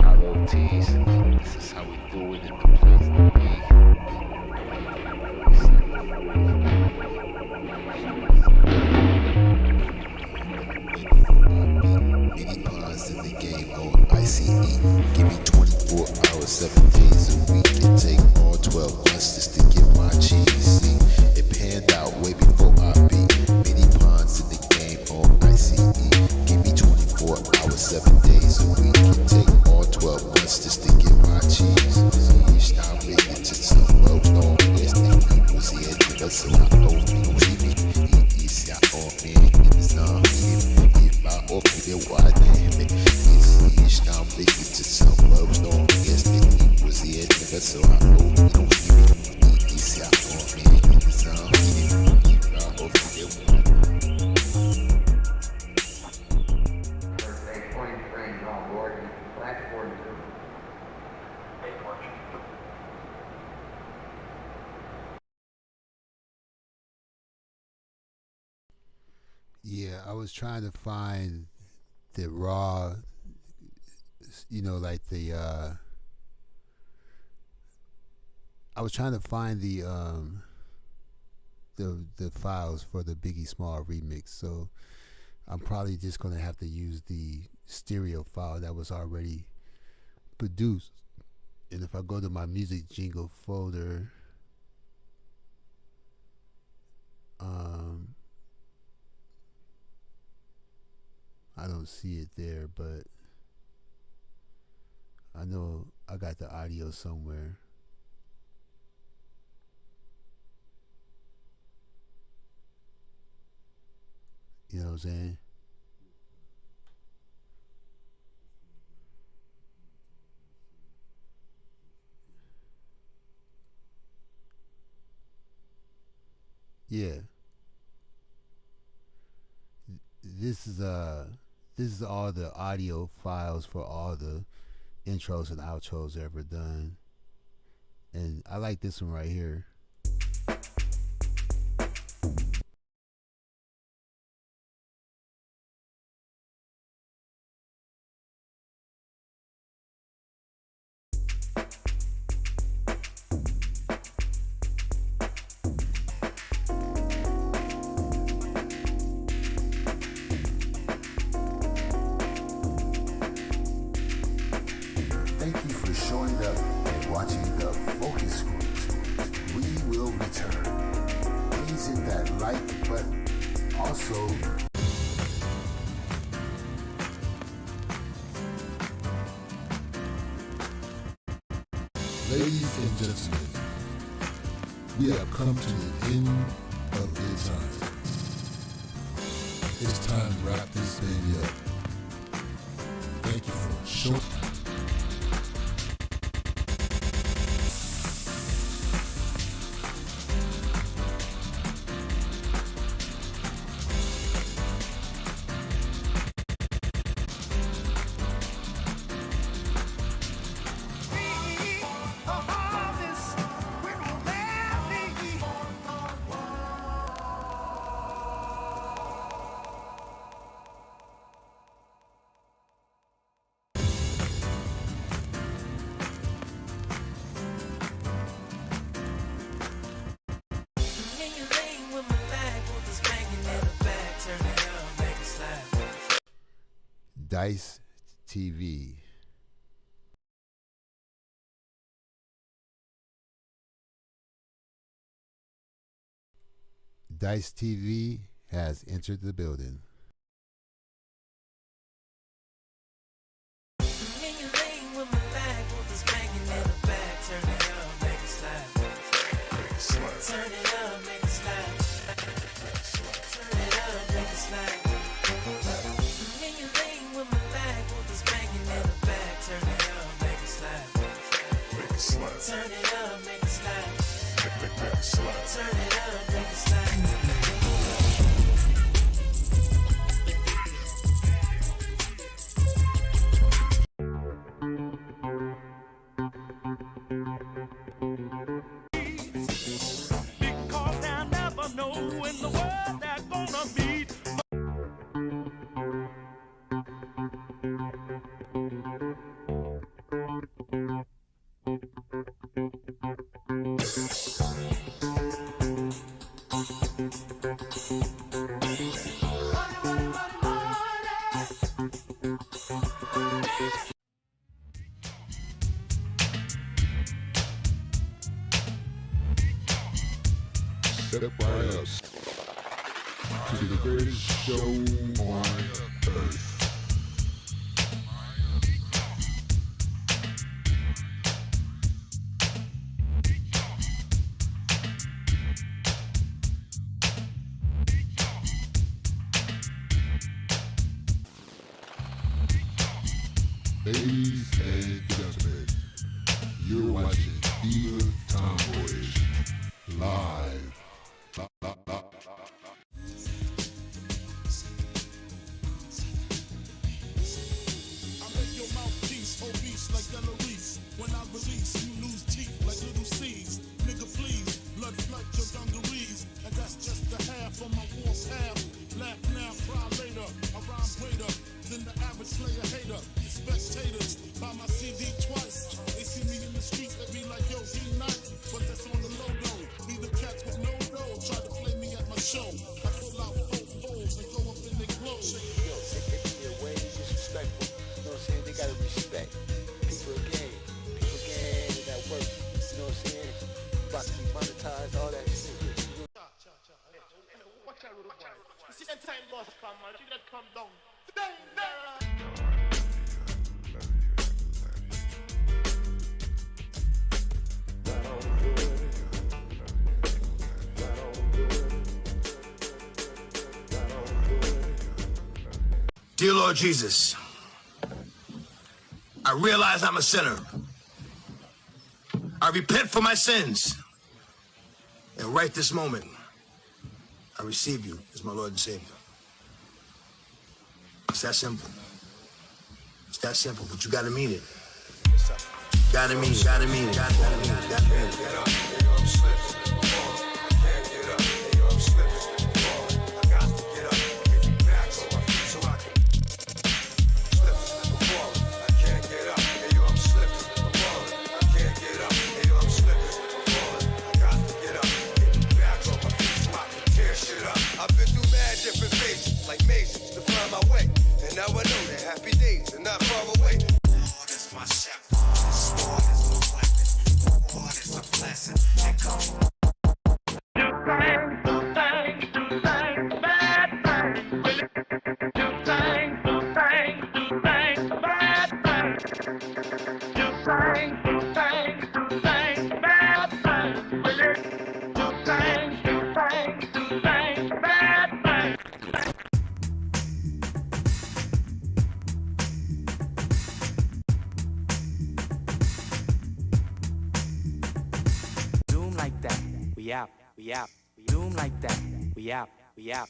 S1: hollow teas. This is how we do it in the place to be. Many pawns in the game on ICE. Give me 24 hours, 7 days a week. It take all 12 months just to get my cheese. See, it panned out way before I beat. Many pawns in the game on ICE. Give me 24 hours, 7 days a week. It take all 12 months just to get my cheese. See, now make it to some well known. Yes, nigga, was the edge of us, so I know you don't see me. It's ya all man, it's not me. Off with it, why damn it? It's now make it to some well known. Yes, nigga, was the edge of us, so I know you don't see me. It's ya all man, it's not me. Off with it, why
S4: Birthday 23 on board, last 42.
S1: Yeah, I was trying to find the raw, like I was trying to find the files for the Biggie Small remix. So I'm probably just gonna have to use the stereo file that was already produced. And if I go to my music jingle folder, I don't see it there, but I know I got the audio somewhere. You know what I'm saying? Yeah. This is all the audio files for all the intros and outros ever done. And I like this one right here. Thank you for showing up and watching the Focus Group. We will return. Please hit that like button. Also, ladies and gentlemen, we have come to the end of the time. It's time to wrap this baby up. Thank you for showing up. Dice TV. Dice TV has entered the building.
S3: Because they'll never know in the world they're gonna meet.
S5: Step right up to the greatest show on earth. Ladies and gentlemen, you're watching Diva Tomboyish live.
S6: I make your mouthpiece obese like Delarice. When I release, you lose teeth like little seeds. Nigga, please, blood flood your dungarees. And that's just the half of my war path. Laugh now, cry later. I rhyme greater than the average player hater. The spectators buy my CD twice. They see me in the streets, they be like, yo, he nice. But that's on the low though. Be the cats with no dough. Try to play me at my show. I pull out 4 fours and go up in their clothes.
S7: Yo, they're way disrespectful. You know what I'm saying? They gotta respect people again. People again and that work. You know what I'm saying? About to be monetized, all that shit.
S6: Watch out, little boy. You see that time boss come, man. You gotta come down.
S8: Dear Lord Jesus, I realize I'm a sinner. I repent for my sins. And right this moment, I receive you as my Lord and Savior. It's that simple. It's that simple, but you gotta mean it. Gotta mean it, gotta mean it, gotta mean it, gotta mean it.
S9: I've been through mad different phases, like mazes, to find my way. And now I know that happy days are not far away. Lord is my shepherd, this Lord is my weapon, Lord is a blessing. And come.
S10: Zoom like that, we out, we out. Zoom like that, we out, we out.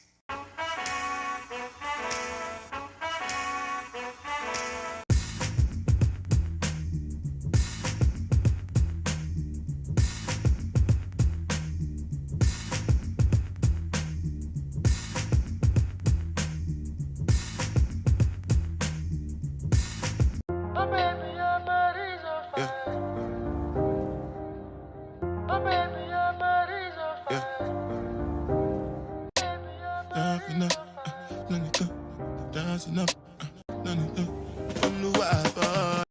S6: from the Wi-Fi.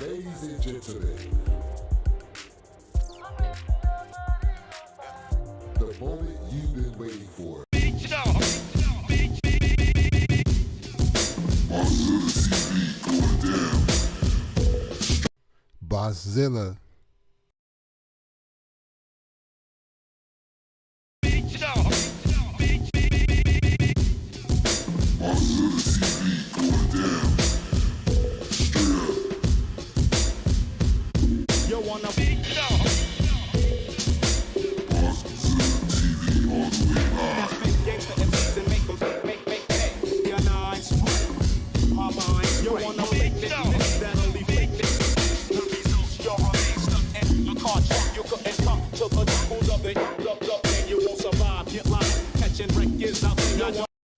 S5: Ladies and gentlemen, the moment you've been waiting for.
S1: Bosszilla.
S6: You wanna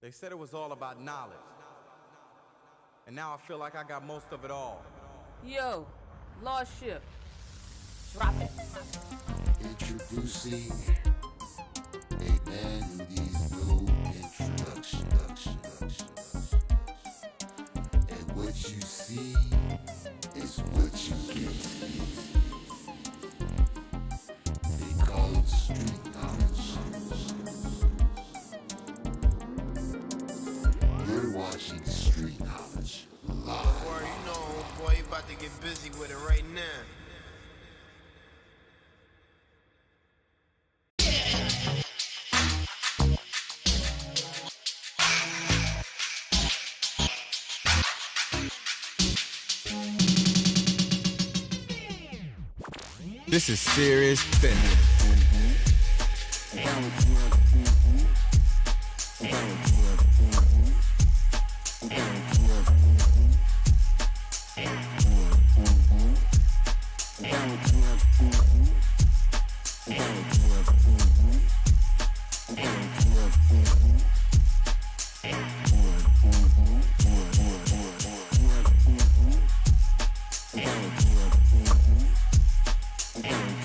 S10: They said it was all about knowledge. And now I feel like I got most of it all.
S11: Yo, lost ship. Drop it.
S5: Introducing a man who needs no introduction. And what you see is what you get. They call it street knowledge. You're watching Street Knowledge live.
S8: Don't worry, you know, boy, you about to get busy with it right now.
S10: This is serious business.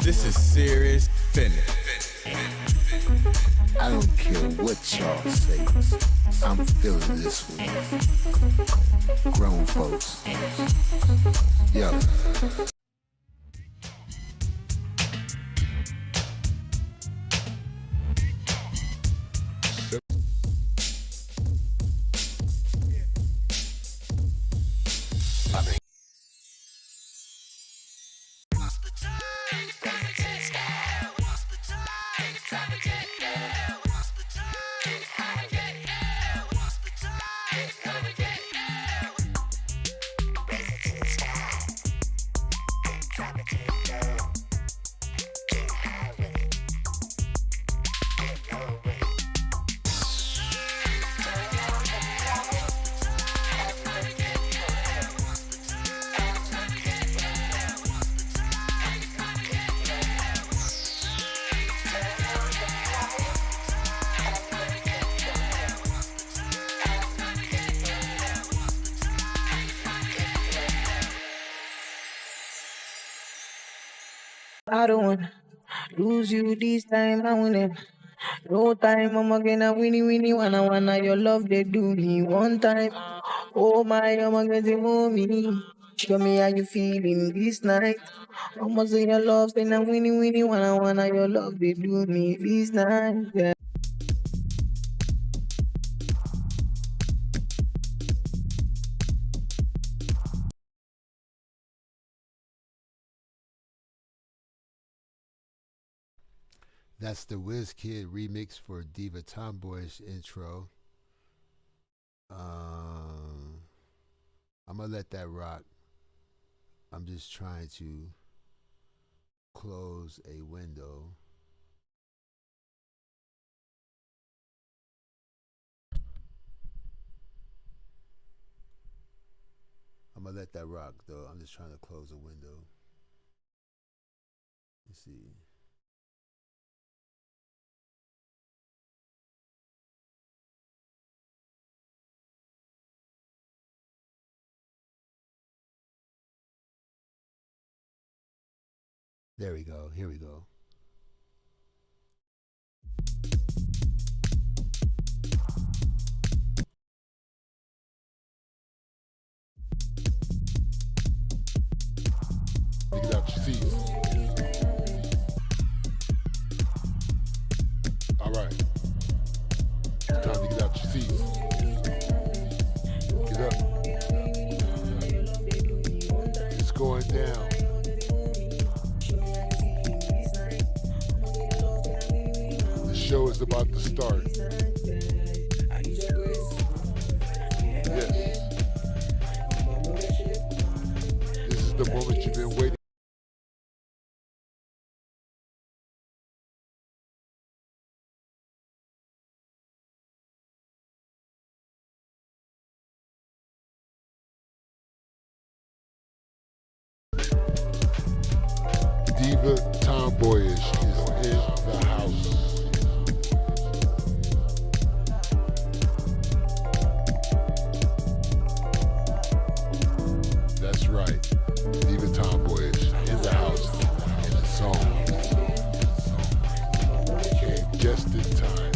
S10: This is serious business.
S8: I don't care what y'all say. I'm feeling this one. Grown folks. Yo.
S12: I don't want lose you this time, I win it. No time, I'm gonna winnie, wanna your love, they do me one time. Oh my, I'm gonna move me. Show me how you feeling this night. Almost in your love, say now winnie, wanna your love, they do me this night. Yeah.
S1: That's the WizKid remix for Diva Tomboyish intro. I'm gonna let that rock. I'm just trying to close a window. I'm gonna let that rock though. I'm just trying to close a window. Let's see. There we go. Here we go.
S5: Get out your seat. All right. It's time to get out your seat. Get up. It's going down. The show is about to start. Yes. This is the moment you've been waiting. Diva Tomboyish is in the house. That's right. Diva Tomboyish in the house. And the song came just in time.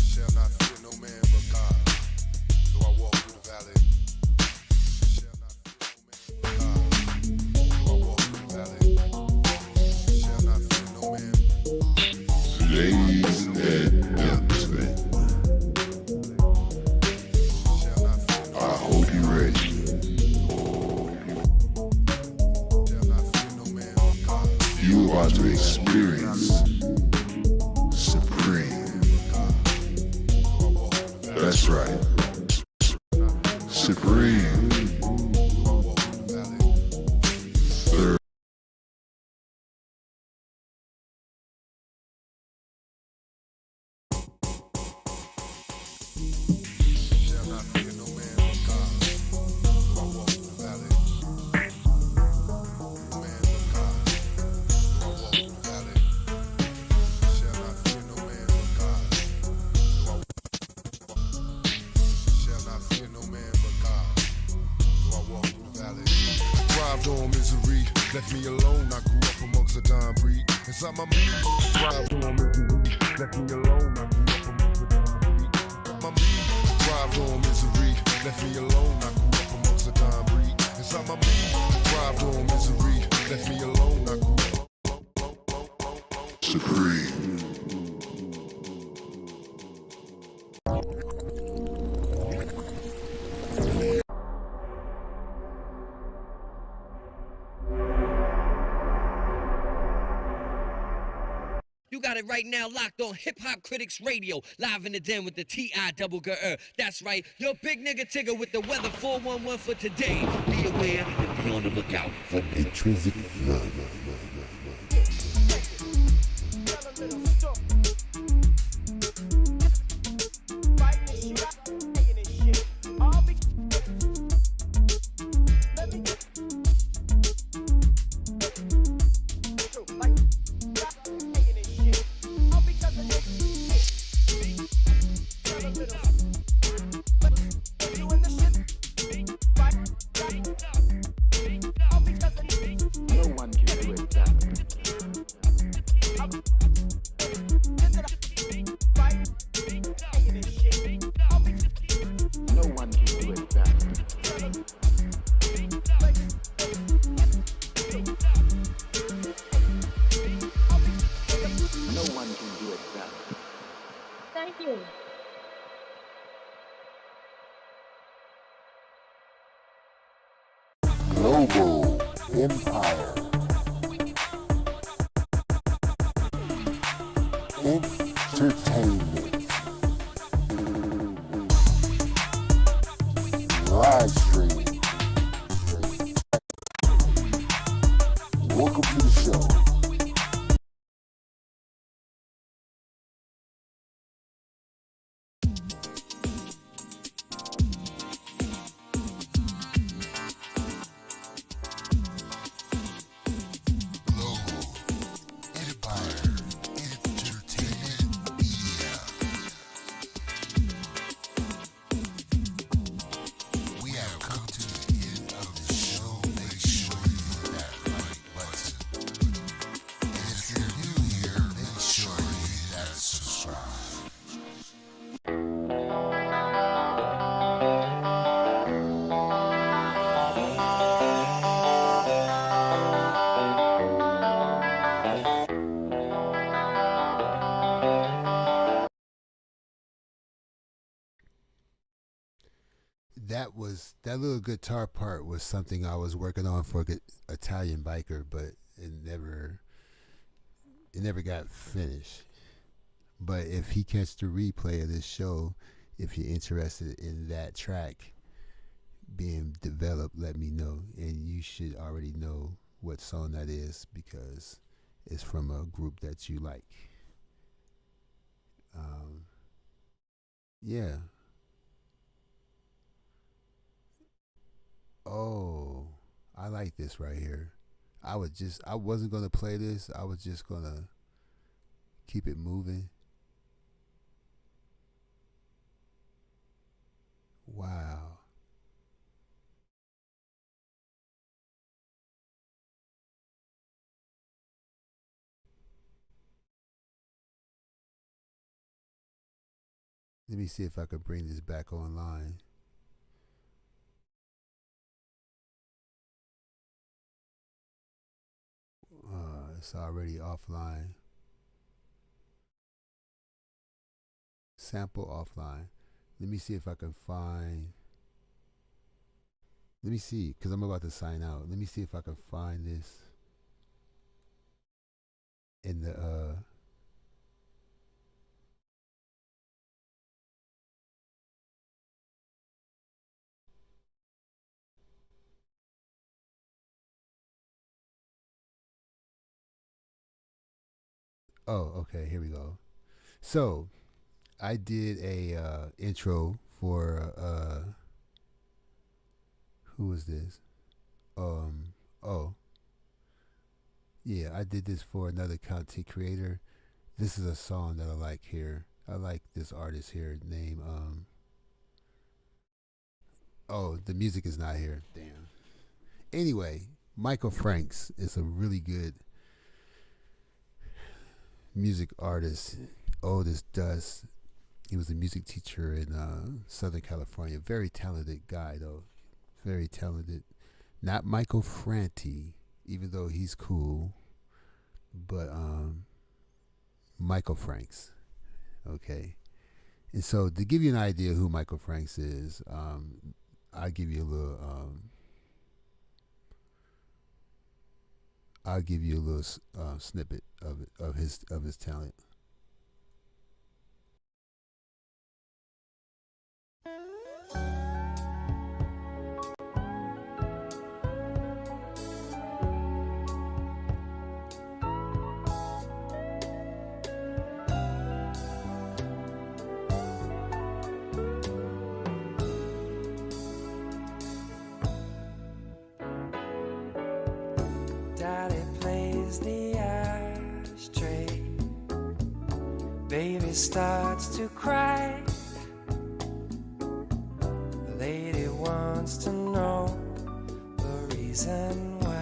S9: Shall not fear no man but God. Though I walk through the valley. Shall not fear no man but God. Though I walk through the valley. Shall not fear no man.
S5: Ladies and gentlemen,
S9: Shall not fear no
S5: I hope you're ready.
S9: Shall not fear no man but God.
S5: You are to experience supreme. That's right. Supreme. Third.
S9: Shall not fear no man but God. Though I walk through the valley. No man but God. Though I walk through the valley. Shall not fear no man but God. Though I shall not fear no man but God. Though I walk through the valley. Thrived on misery, left me alone. I grew up amongst a dying breed. Inside my mind, thrived on misery, left me alone. I grew up amongst a dying breed. My thrived on misery, left me alone. I grew up amongst a dying breed. Inside my mind, thrived on misery, left me alone. I grew up
S5: Supreme.
S13: You got it right now locked on Hip Hop Critics Radio, live in the den with the T.I. double G-er. That's right, your big nigga Tigger with the weather 411 for today. Be aware and be on the lookout for
S5: Intrinsic love.
S11: Thank you.
S5: Global Empire. Entertainment. Live stream. Welcome to the show.
S1: That little guitar part was something I was working on for Italian Biker, but it never got finished. But if he catch the replay of this show, if you're interested in that track being developed, let me know. And you should already know what song that is because it's from a group that you like. Yeah. Oh, I like this right here. I wasn't gonna play this. I was just gonna keep it moving. Wow. Let me see if I can bring this back online. It's already offline. Sample offline. Let me see if I can find. Let me see, because I'm about to sign out. Let me see if I can find this in the. Oh, okay. Here we go. So, I did a intro for who was this? Oh, yeah, I did this for another content creator. This is a song that I like here. I like this artist here. Name Oh, the music is not here. Damn. Anyway, Michael Franks is a really good music artist. Old as dust. He was a music teacher in Southern California. Very talented guy, though. Very talented. Not Michael Franti, even though he's cool, but Michael Franks. Okay. And so to give you an idea who Michael Franks is, I'll give you a little. I'll give you a little snippet of his talent.
S14: Daddy plays the ashtray. Baby starts to cry. The lady wants to know the reason why.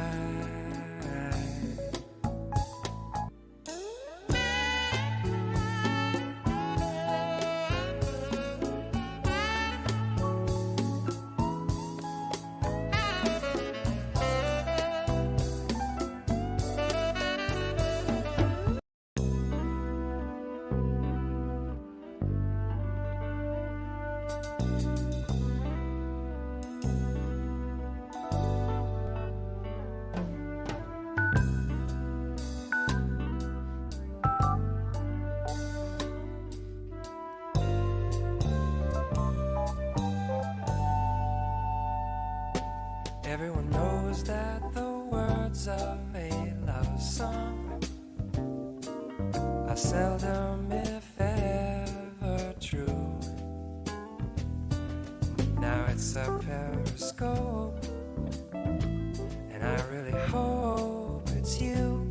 S14: knows that the words of a love song are seldom, if ever, true. Now it's a periscope, and I really hope it's you.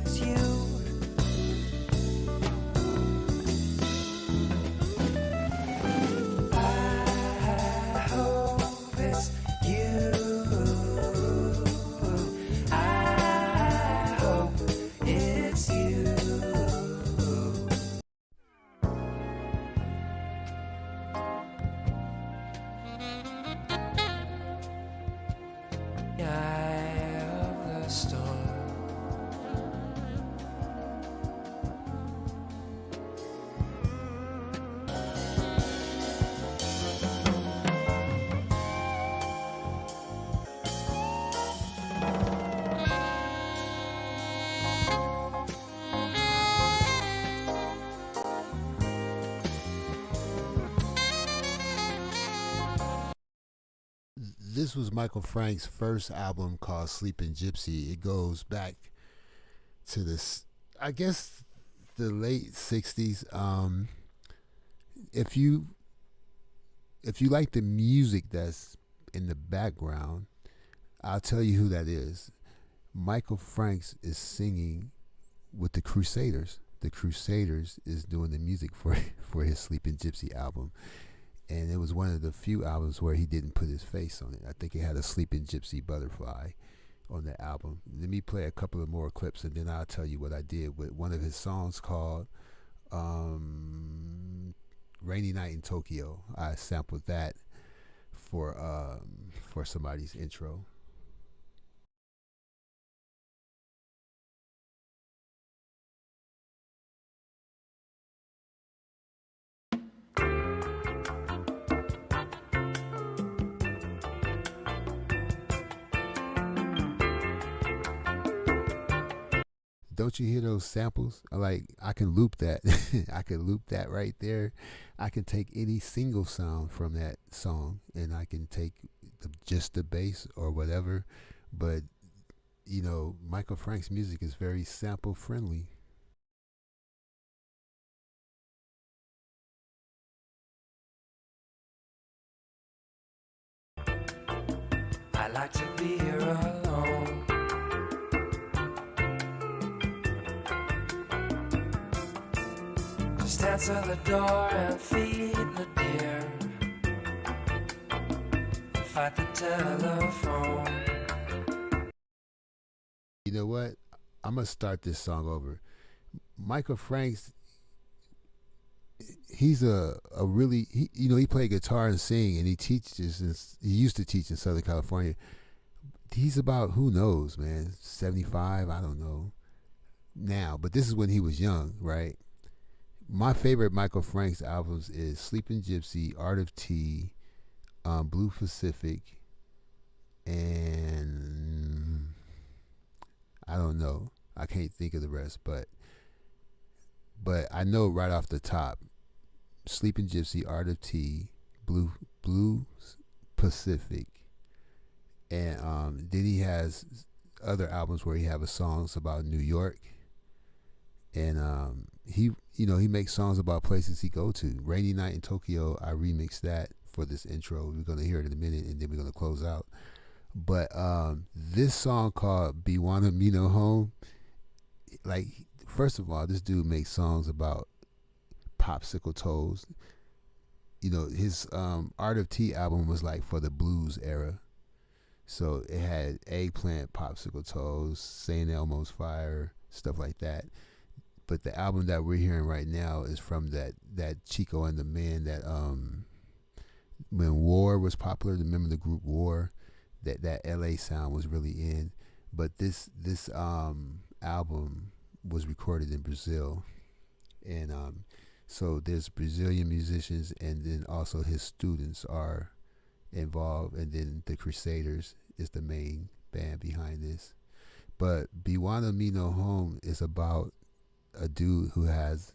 S14: It's you. I hope it's you. I hope it's you. Eye of the storm.
S1: This was Michael Frank's first album called Sleeping Gypsy. It goes back to this, I guess, the late '60s. If you like the music that's in the background, I'll tell you who that is. Michael Franks is singing with the Crusaders. The Crusaders is doing the music for his Sleeping Gypsy album. And it was one of the few albums where he didn't put his face on it. I think it had a Sleeping Gypsy Butterfly on the album. Let me play a couple of more clips, and then I'll tell you what I did with one of his songs called Rainy Night in Tokyo. I sampled that for somebody's intro. Don't you hear those samples? I can loop that. I can loop that right there. I can take any single sound from that song, and I can take just the bass or whatever. But Michael Frank's music is very sample friendly.
S14: I like to be here alone. Just answer the door and feed the deer. Fight the telephone.
S1: You know what? I'm gonna start this song over. Michael Franks, he's a really he played guitar and sing, and he used to teach in Southern California. He's about, who knows, man, 75, I don't know now, but this is when he was young, right? My favorite Michael Franks albums is Sleeping Gypsy, Art of Tea, Blue Pacific, and I don't know. I can't think of the rest, but I know right off the top, Sleeping Gypsy, Art of Tea, Blue Pacific, and then he has other albums where he has songs about New York, and he makes songs about places he go to. Rainy Night in Tokyo, I remixed that for this intro. We're gonna hear it in a minute, and then we're gonna close out. But this song called Biwana Mino Home, first of all, this dude makes songs about popsicle toes. His Art of Tea album was for the blues era. So it had Eggplant, Popsicle Toes, St. Elmo's Fire, stuff like that. But the album that we're hearing right now is from that Chico and the Man, that when War was popular, remember the group War? That LA sound was really in. But this album was recorded in Brazil. And so there's Brazilian musicians, and then also his students are involved, and then the Crusaders is the main band behind this. But Biwana Me No Home is about a dude who has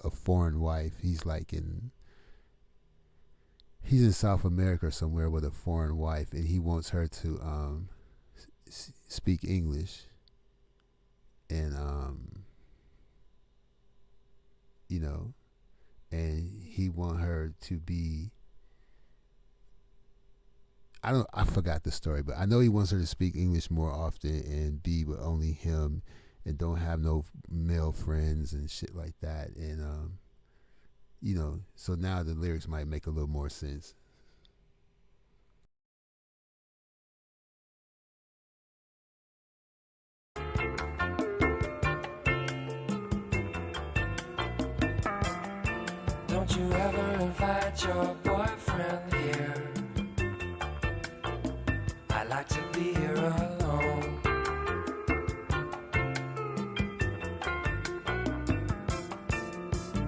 S1: a foreign wife. He's in South America or somewhere with a foreign wife, and he wants her to speak English, and and he want her to be. I forgot the story, but I know he wants her to speak English more often and be with only him, and don't have no male friends and shit like that, and so now the lyrics might make a little more sense.
S14: Don't you ever invite your boyfriend here. I like to be here alone.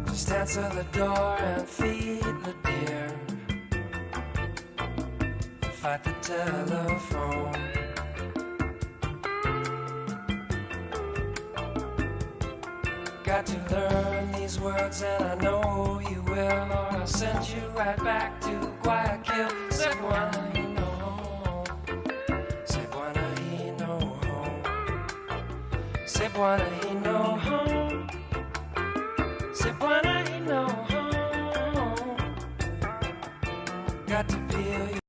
S14: Just answer the door and feed the deer. Fight the telephone. Got to learn these words, and I know you will, or I'll send you right back to Guayaquil. Say buena y no home. Say buena y no home. Say buena y no home. Say buena y no home. Got to feel you.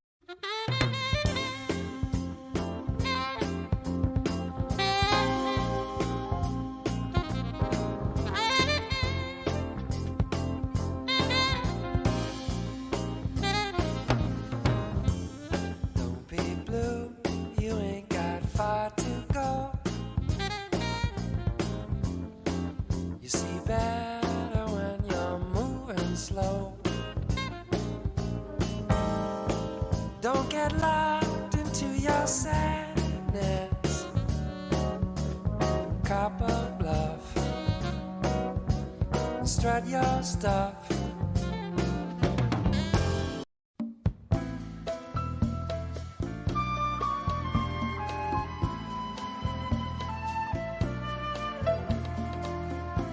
S14: Don't get locked into your sadness. Cop a bluff. Strut your stuff.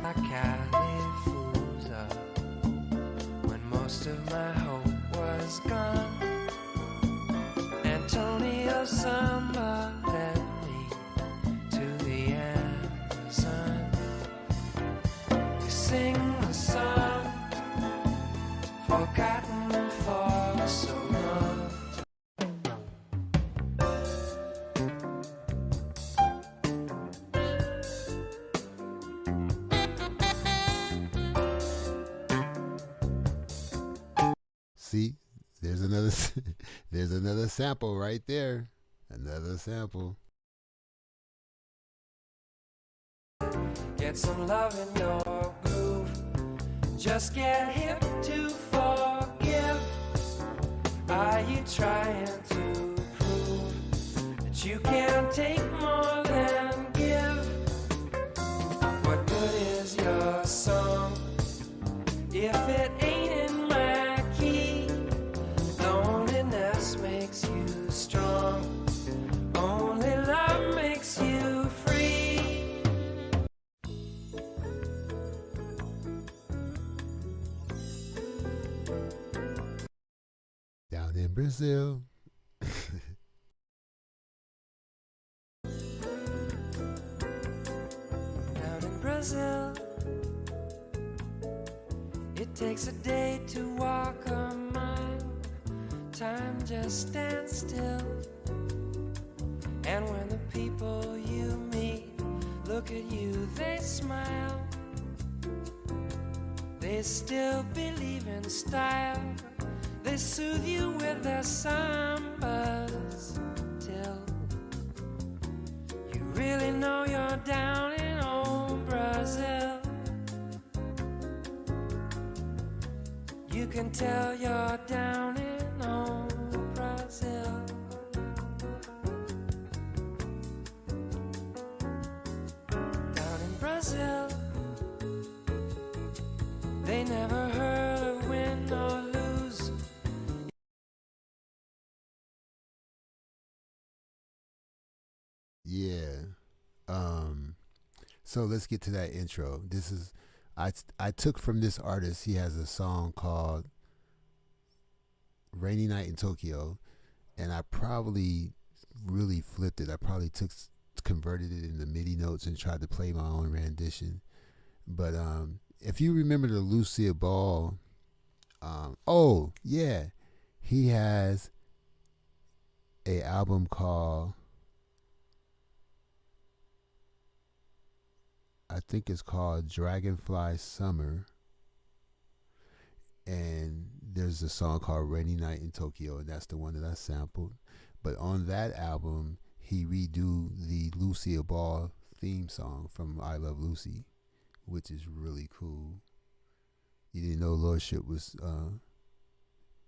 S14: I Califusa when most of my hope was gone. Antonio Samba led me to the Amazon. We sing the song forgotten for so long.
S1: See, there's another there's another sample right there. Another sample.
S14: Get some love in your groove. Just get hip to forgive. Are you trying to prove that you can take more than give? What good is your song if it ain't in my key? Loneliness makes you strong. Only love makes you free.
S1: Down in Brazil.
S14: Down in Brazil, it takes a day to walk a mile. Time just stands still. And when the people you meet look at you, they smile. They still believe in style. They soothe you with their sambas till you really know you're down in old Brazil. You can tell you're down in old Brazil. Down in Brazil, they never heard of win or lose.
S1: So let's get to that intro. This is I took from this artist. He has a song called "Rainy Night in Tokyo," and I probably really flipped it. I probably converted it into MIDI notes and tried to play my own rendition. But if you remember the Lucia Ball, oh yeah, he has a album called, I think it's called Dragonfly Summer, and there's a song called Rainy Night in Tokyo, and that's the one that I sampled. But on that album, he redo the Lucia Ball theme song from I Love Lucy, which is really cool. You didn't know Lordship was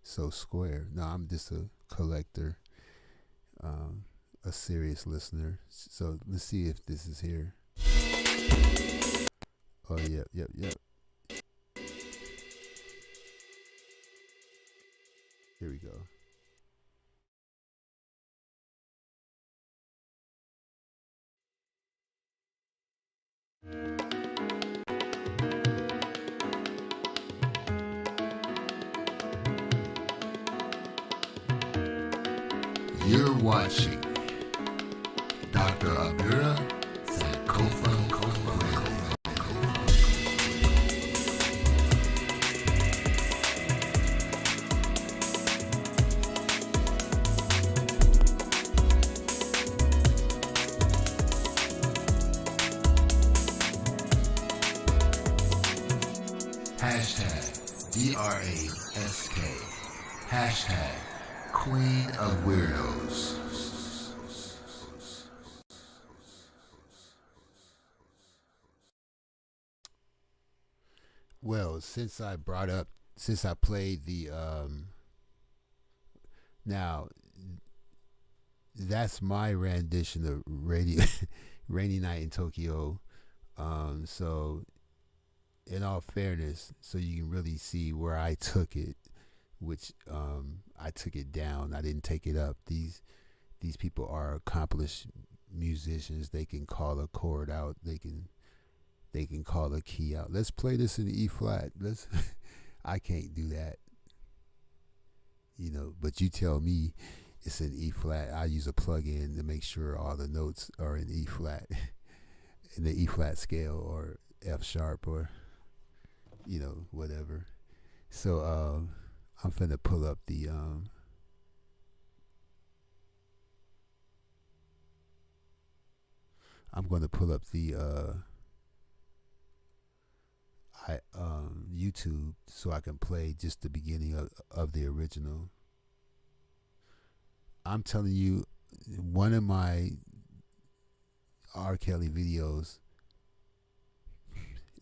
S1: so square. No, I'm just a collector, a serious listener. So let's see if this is here. Oh, yep. Here we go.
S5: You're watching Dr. Abira Sankofa #DRASK. #Queen of Weirdos.
S1: Well, since I played the now that's my rendition of Rainy Night in Tokyo. So in all fairness, so you can really see where I took it, which I took it down. I didn't take it up. These people are accomplished musicians. They can call a chord out. They can call a key out. Let's play this in E flat. I can't do that. But you tell me it's in E flat. I use a plug-in to make sure all the notes are in E flat, in the E flat scale, or F sharp, or whatever. So I'm finna pull up the I'm going to pull up the YouTube so I can play just the beginning of the original. I'm telling you, one of my R. Kelly videos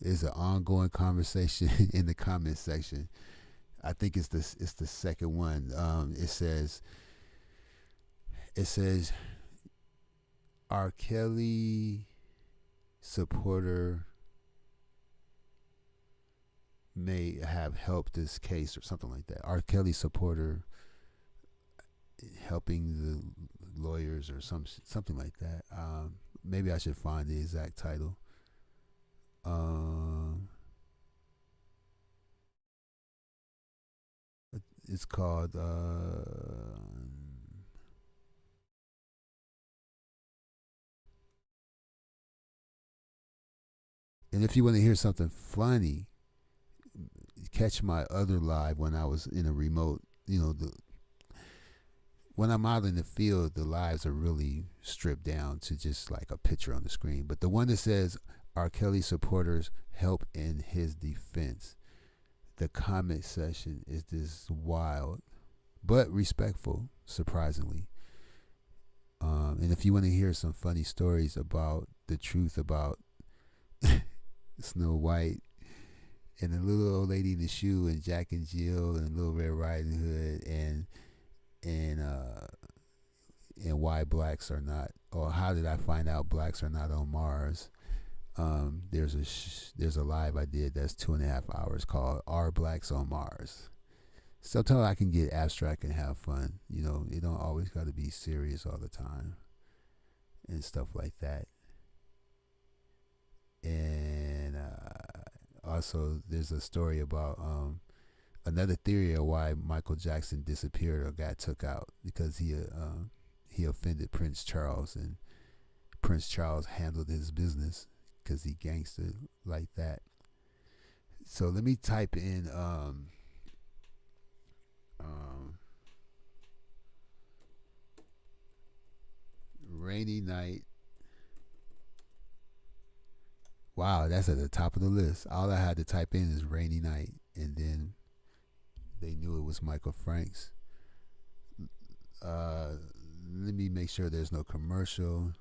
S1: is an ongoing conversation in the comment section. I think it's the second one. It says R. Kelly supporter may have helped this case, or something like that. R. Kelly supporter helping the lawyers, or something like that. Maybe I should find the exact title. It's called and if you want to hear something funny, catch my other live when I was in a remote. When I'm out in the field, the lives are really stripped down to just like a picture on the screen. But the one that says R. Kelly supporters help in his defense, the comment section is this wild but respectful, surprisingly. And if you want to hear some funny stories about the truth about Snow White and the little old lady in the shoe, and Jack and Jill, and Little Red Riding Hood, and why blacks are not, or how did I find out blacks are not on Mars? There's a live I did that's 2.5 hours called "Are Blacks on Mars?" Sometimes I can get abstract and have fun. It don't always got to be serious all the time, and stuff like that. also there's a story about another theory of why Michael Jackson disappeared or got took out, because he offended Prince Charles, and Prince Charles handled his business because he gangster like that. So let me type in rainy night. Wow, that's at the top of the list. All I had to type in is rainy night, and then they knew it was Michael Franks. Let me make sure there's no commercial.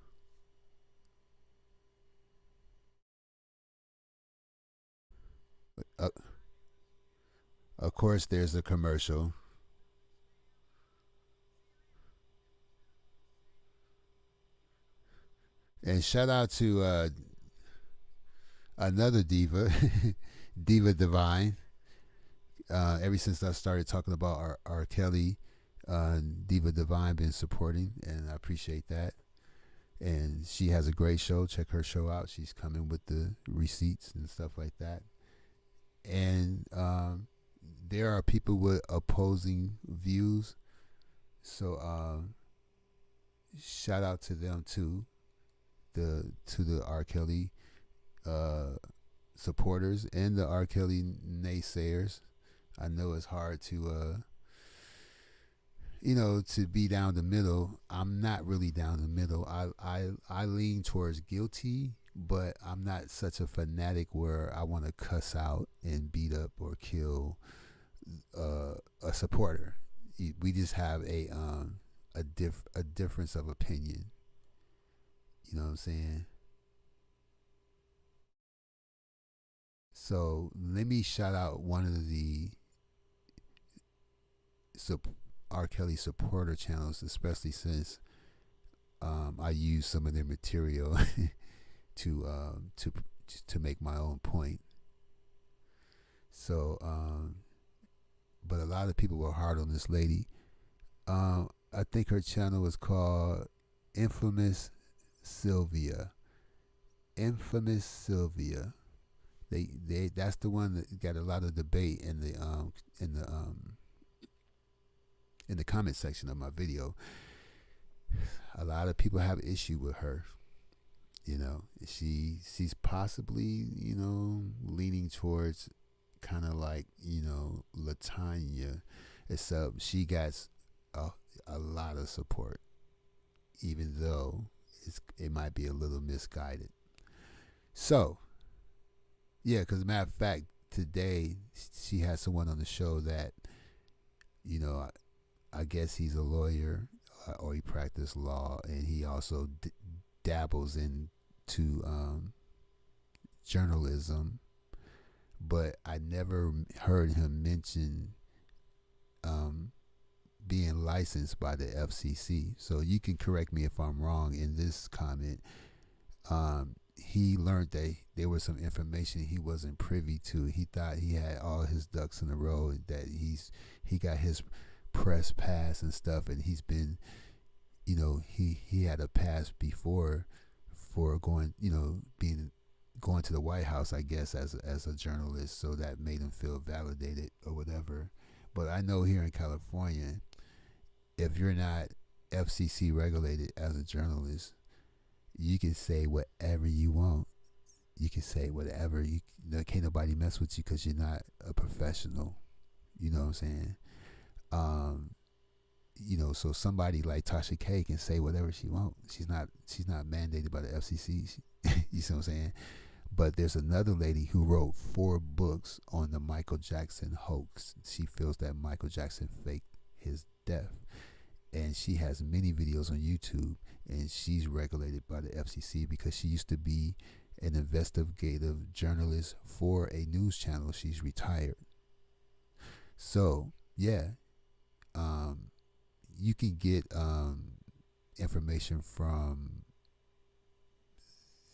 S1: Of course, there's a commercial. And shout out to another diva, Diva Divine. Ever since I started talking about R. Kelly, Diva Divine been supporting, and I appreciate that. And she has a great show. Check her show out. She's coming with the receipts and stuff like that. And there are people with opposing views, so shout out to them too. To the R. Kelly supporters and the R. Kelly naysayers. I know it's hard to to be down the middle. I'm not really down the middle. I lean towards guilty, but I'm not such a fanatic where I want to cuss out and beat up or kill a supporter. We just have a difference of opinion. You know what I'm saying? So let me shout out one of the R. Kelly supporter channels, especially since I use some of their material to make my own point. So, but a lot of people were hard on this lady. I think her channel was called Infamous Sylvia. Infamous Sylvia. They that's the one that got a lot of debate in the comment section of my video. A lot of people have issue with her. She's possibly, leaning towards kind of like, Latanya, except she got a lot of support, even though it might be a little misguided. So, yeah, because as a matter of fact, today she had someone on the show that, I guess he's a lawyer or he practiced law, and he also dabbles into journalism, but I never heard him mention being licensed by the FCC. So you can correct me if I'm wrong in this comment. He learned that there was some information he wasn't privy to. He thought he had all his ducks in a row, that he got his press pass and stuff, and he's been, he had a pass before for going, going to the White House, I guess, as a journalist, so that made him feel validated or whatever. But I know here in California, if you're not FCC regulated as a journalist, you can say whatever you want. You can say whatever. Can't nobody mess with you because you're not a professional. You know what I'm saying? So somebody like Tasha K can say whatever she wants. She's not mandated by the FCC. You see what I'm saying? But there's another lady who wrote 4 books on the Michael Jackson hoax. She feels that Michael Jackson faked his death. And she has many videos on YouTube, and she's regulated by the FCC because she used to be an investigative journalist for a news channel. She's retired. So, yeah, you can get information from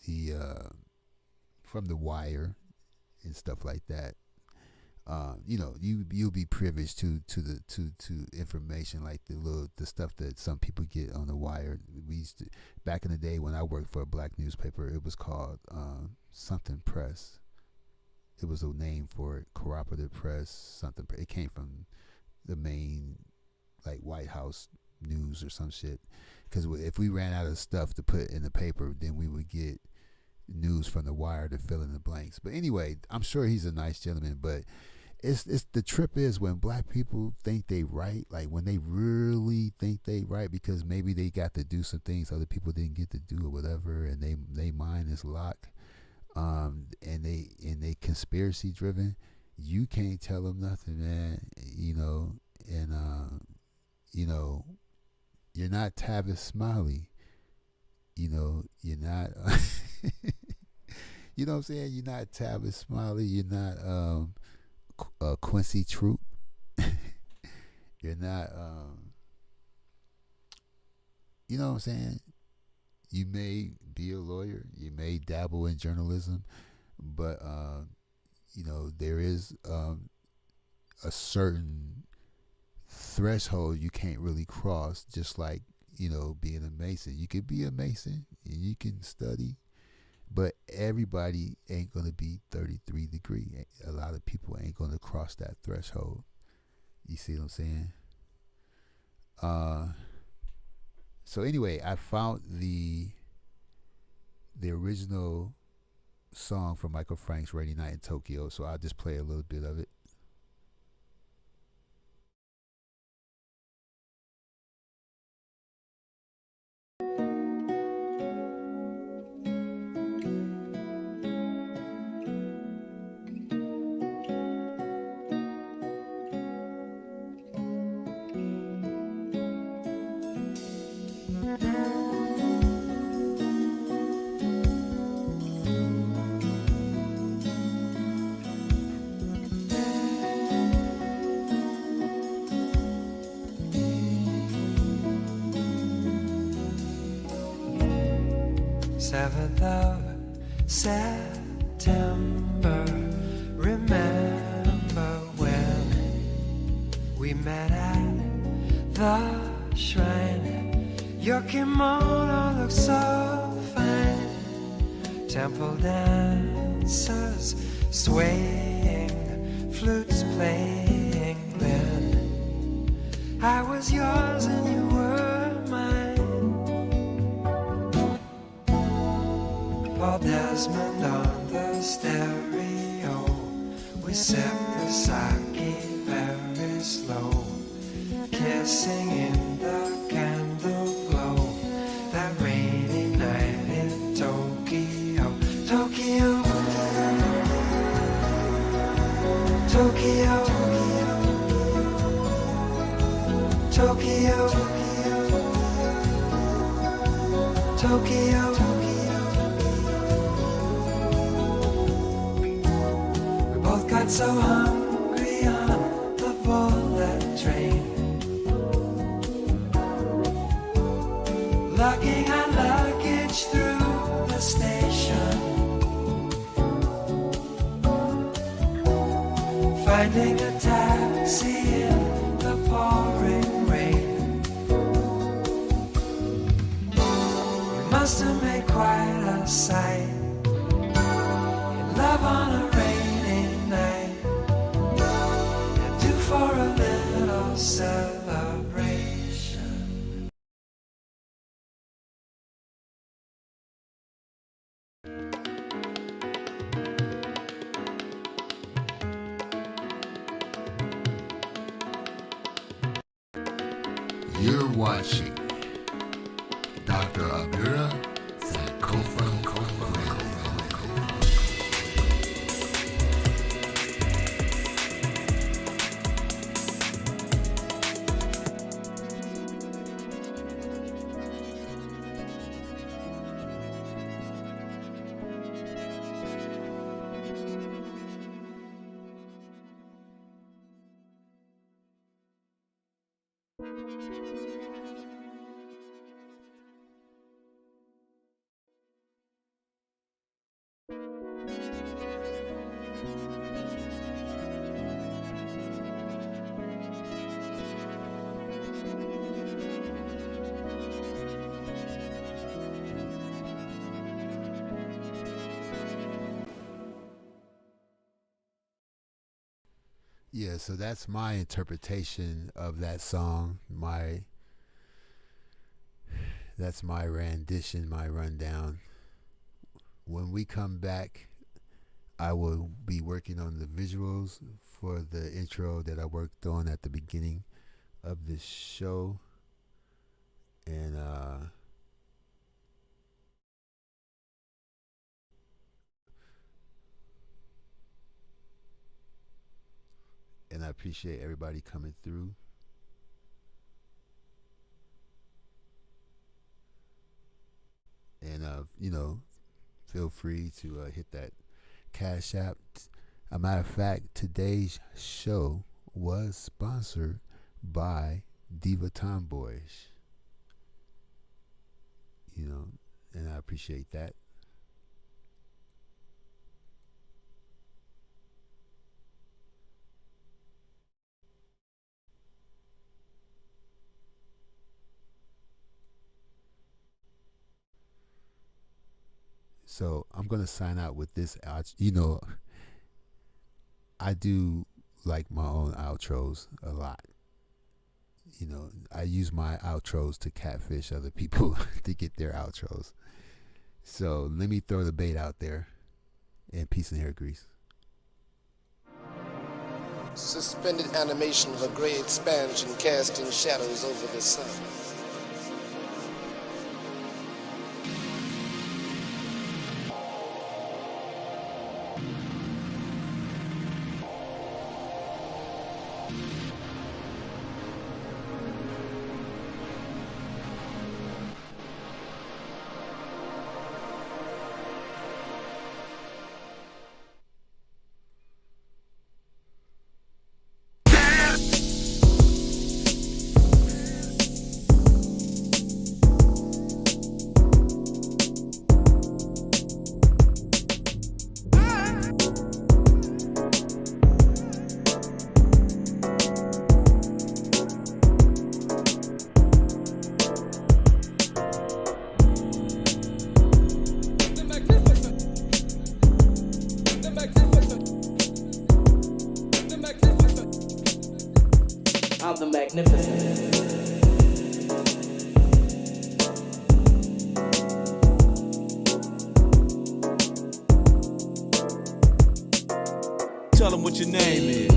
S1: the Wire and stuff like that. You'll be privileged to information like the stuff that some people get on the Wire. We used to, back in the day when I worked for a black newspaper, it was called something press. it was a name for it, cooperative press, something. It came from the main, like, White House news or some shit. Because if we ran out of stuff to put in the paper, then we would get news from the wire to fill in the blanks. But anyway, I'm sure he's a nice gentleman. But it's the trip is when black people think they right, like when they really think they right, because maybe they got to do some things other people didn't get to do or whatever, and they mind is locked, and they conspiracy driven. You can't tell them nothing, man. And you're not Tavis Smiley. You're not. You know what I'm saying? You're not Tavis Smiley. You're not Quincy Troop. You're not. You know what I'm saying? You may be a lawyer. You may dabble in journalism, but there is a certain threshold you can't really cross. Just like being a Mason. You could be a Mason and you can study, but everybody ain't going to be 33 degree. A lot of people ain't going to cross that threshold. You see what I'm saying? So anyway, I found the original song from Michael Frank's Rainy Night in Tokyo, so I'll just play a little bit of it.
S14: Seventh of September. Remember when we met at the shrine? Your kimono looks so fine. Temple dancers swaying, flutes playing. Then I was yours and you were mine. Paul Desmond on the stereo. We sip the sake very slow, kissing in the candle glow. That rainy night in Tokyo, Tokyo, Tokyo, Tokyo, Tokyo, Tokyo. Got so hungry on the bullet train, lugging our luggage through the station, finding a taxi in the pouring rain. We must have made quite a sight in love on a rainy night, and due for a little celebration.
S5: You're watching Dr. Abira Sankofa
S1: Yeah, so that's my interpretation of that song. That's my rendition, my rundown. When we come back, I will be working on the visuals for the intro that I worked on at the beginning of this show. And I appreciate everybody coming through. And feel free to hit that Cash App. A matter of fact, today's show was sponsored by Diva Tomboys. And I appreciate that. So I'm gonna sign out with this. I do like my own outros a lot. I use my outros to catfish other people to get their outros. So let me throw the bait out there. And peace and hair grease.
S15: Suspended animation of a gray expansion casting shadows over the sun.
S16: I'm the magnificent.
S17: Tell them what your name is.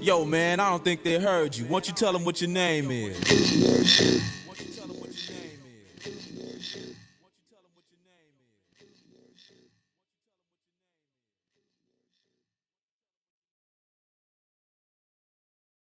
S17: Yo, man, I don't think they heard you. Why don't you tell them what your name is?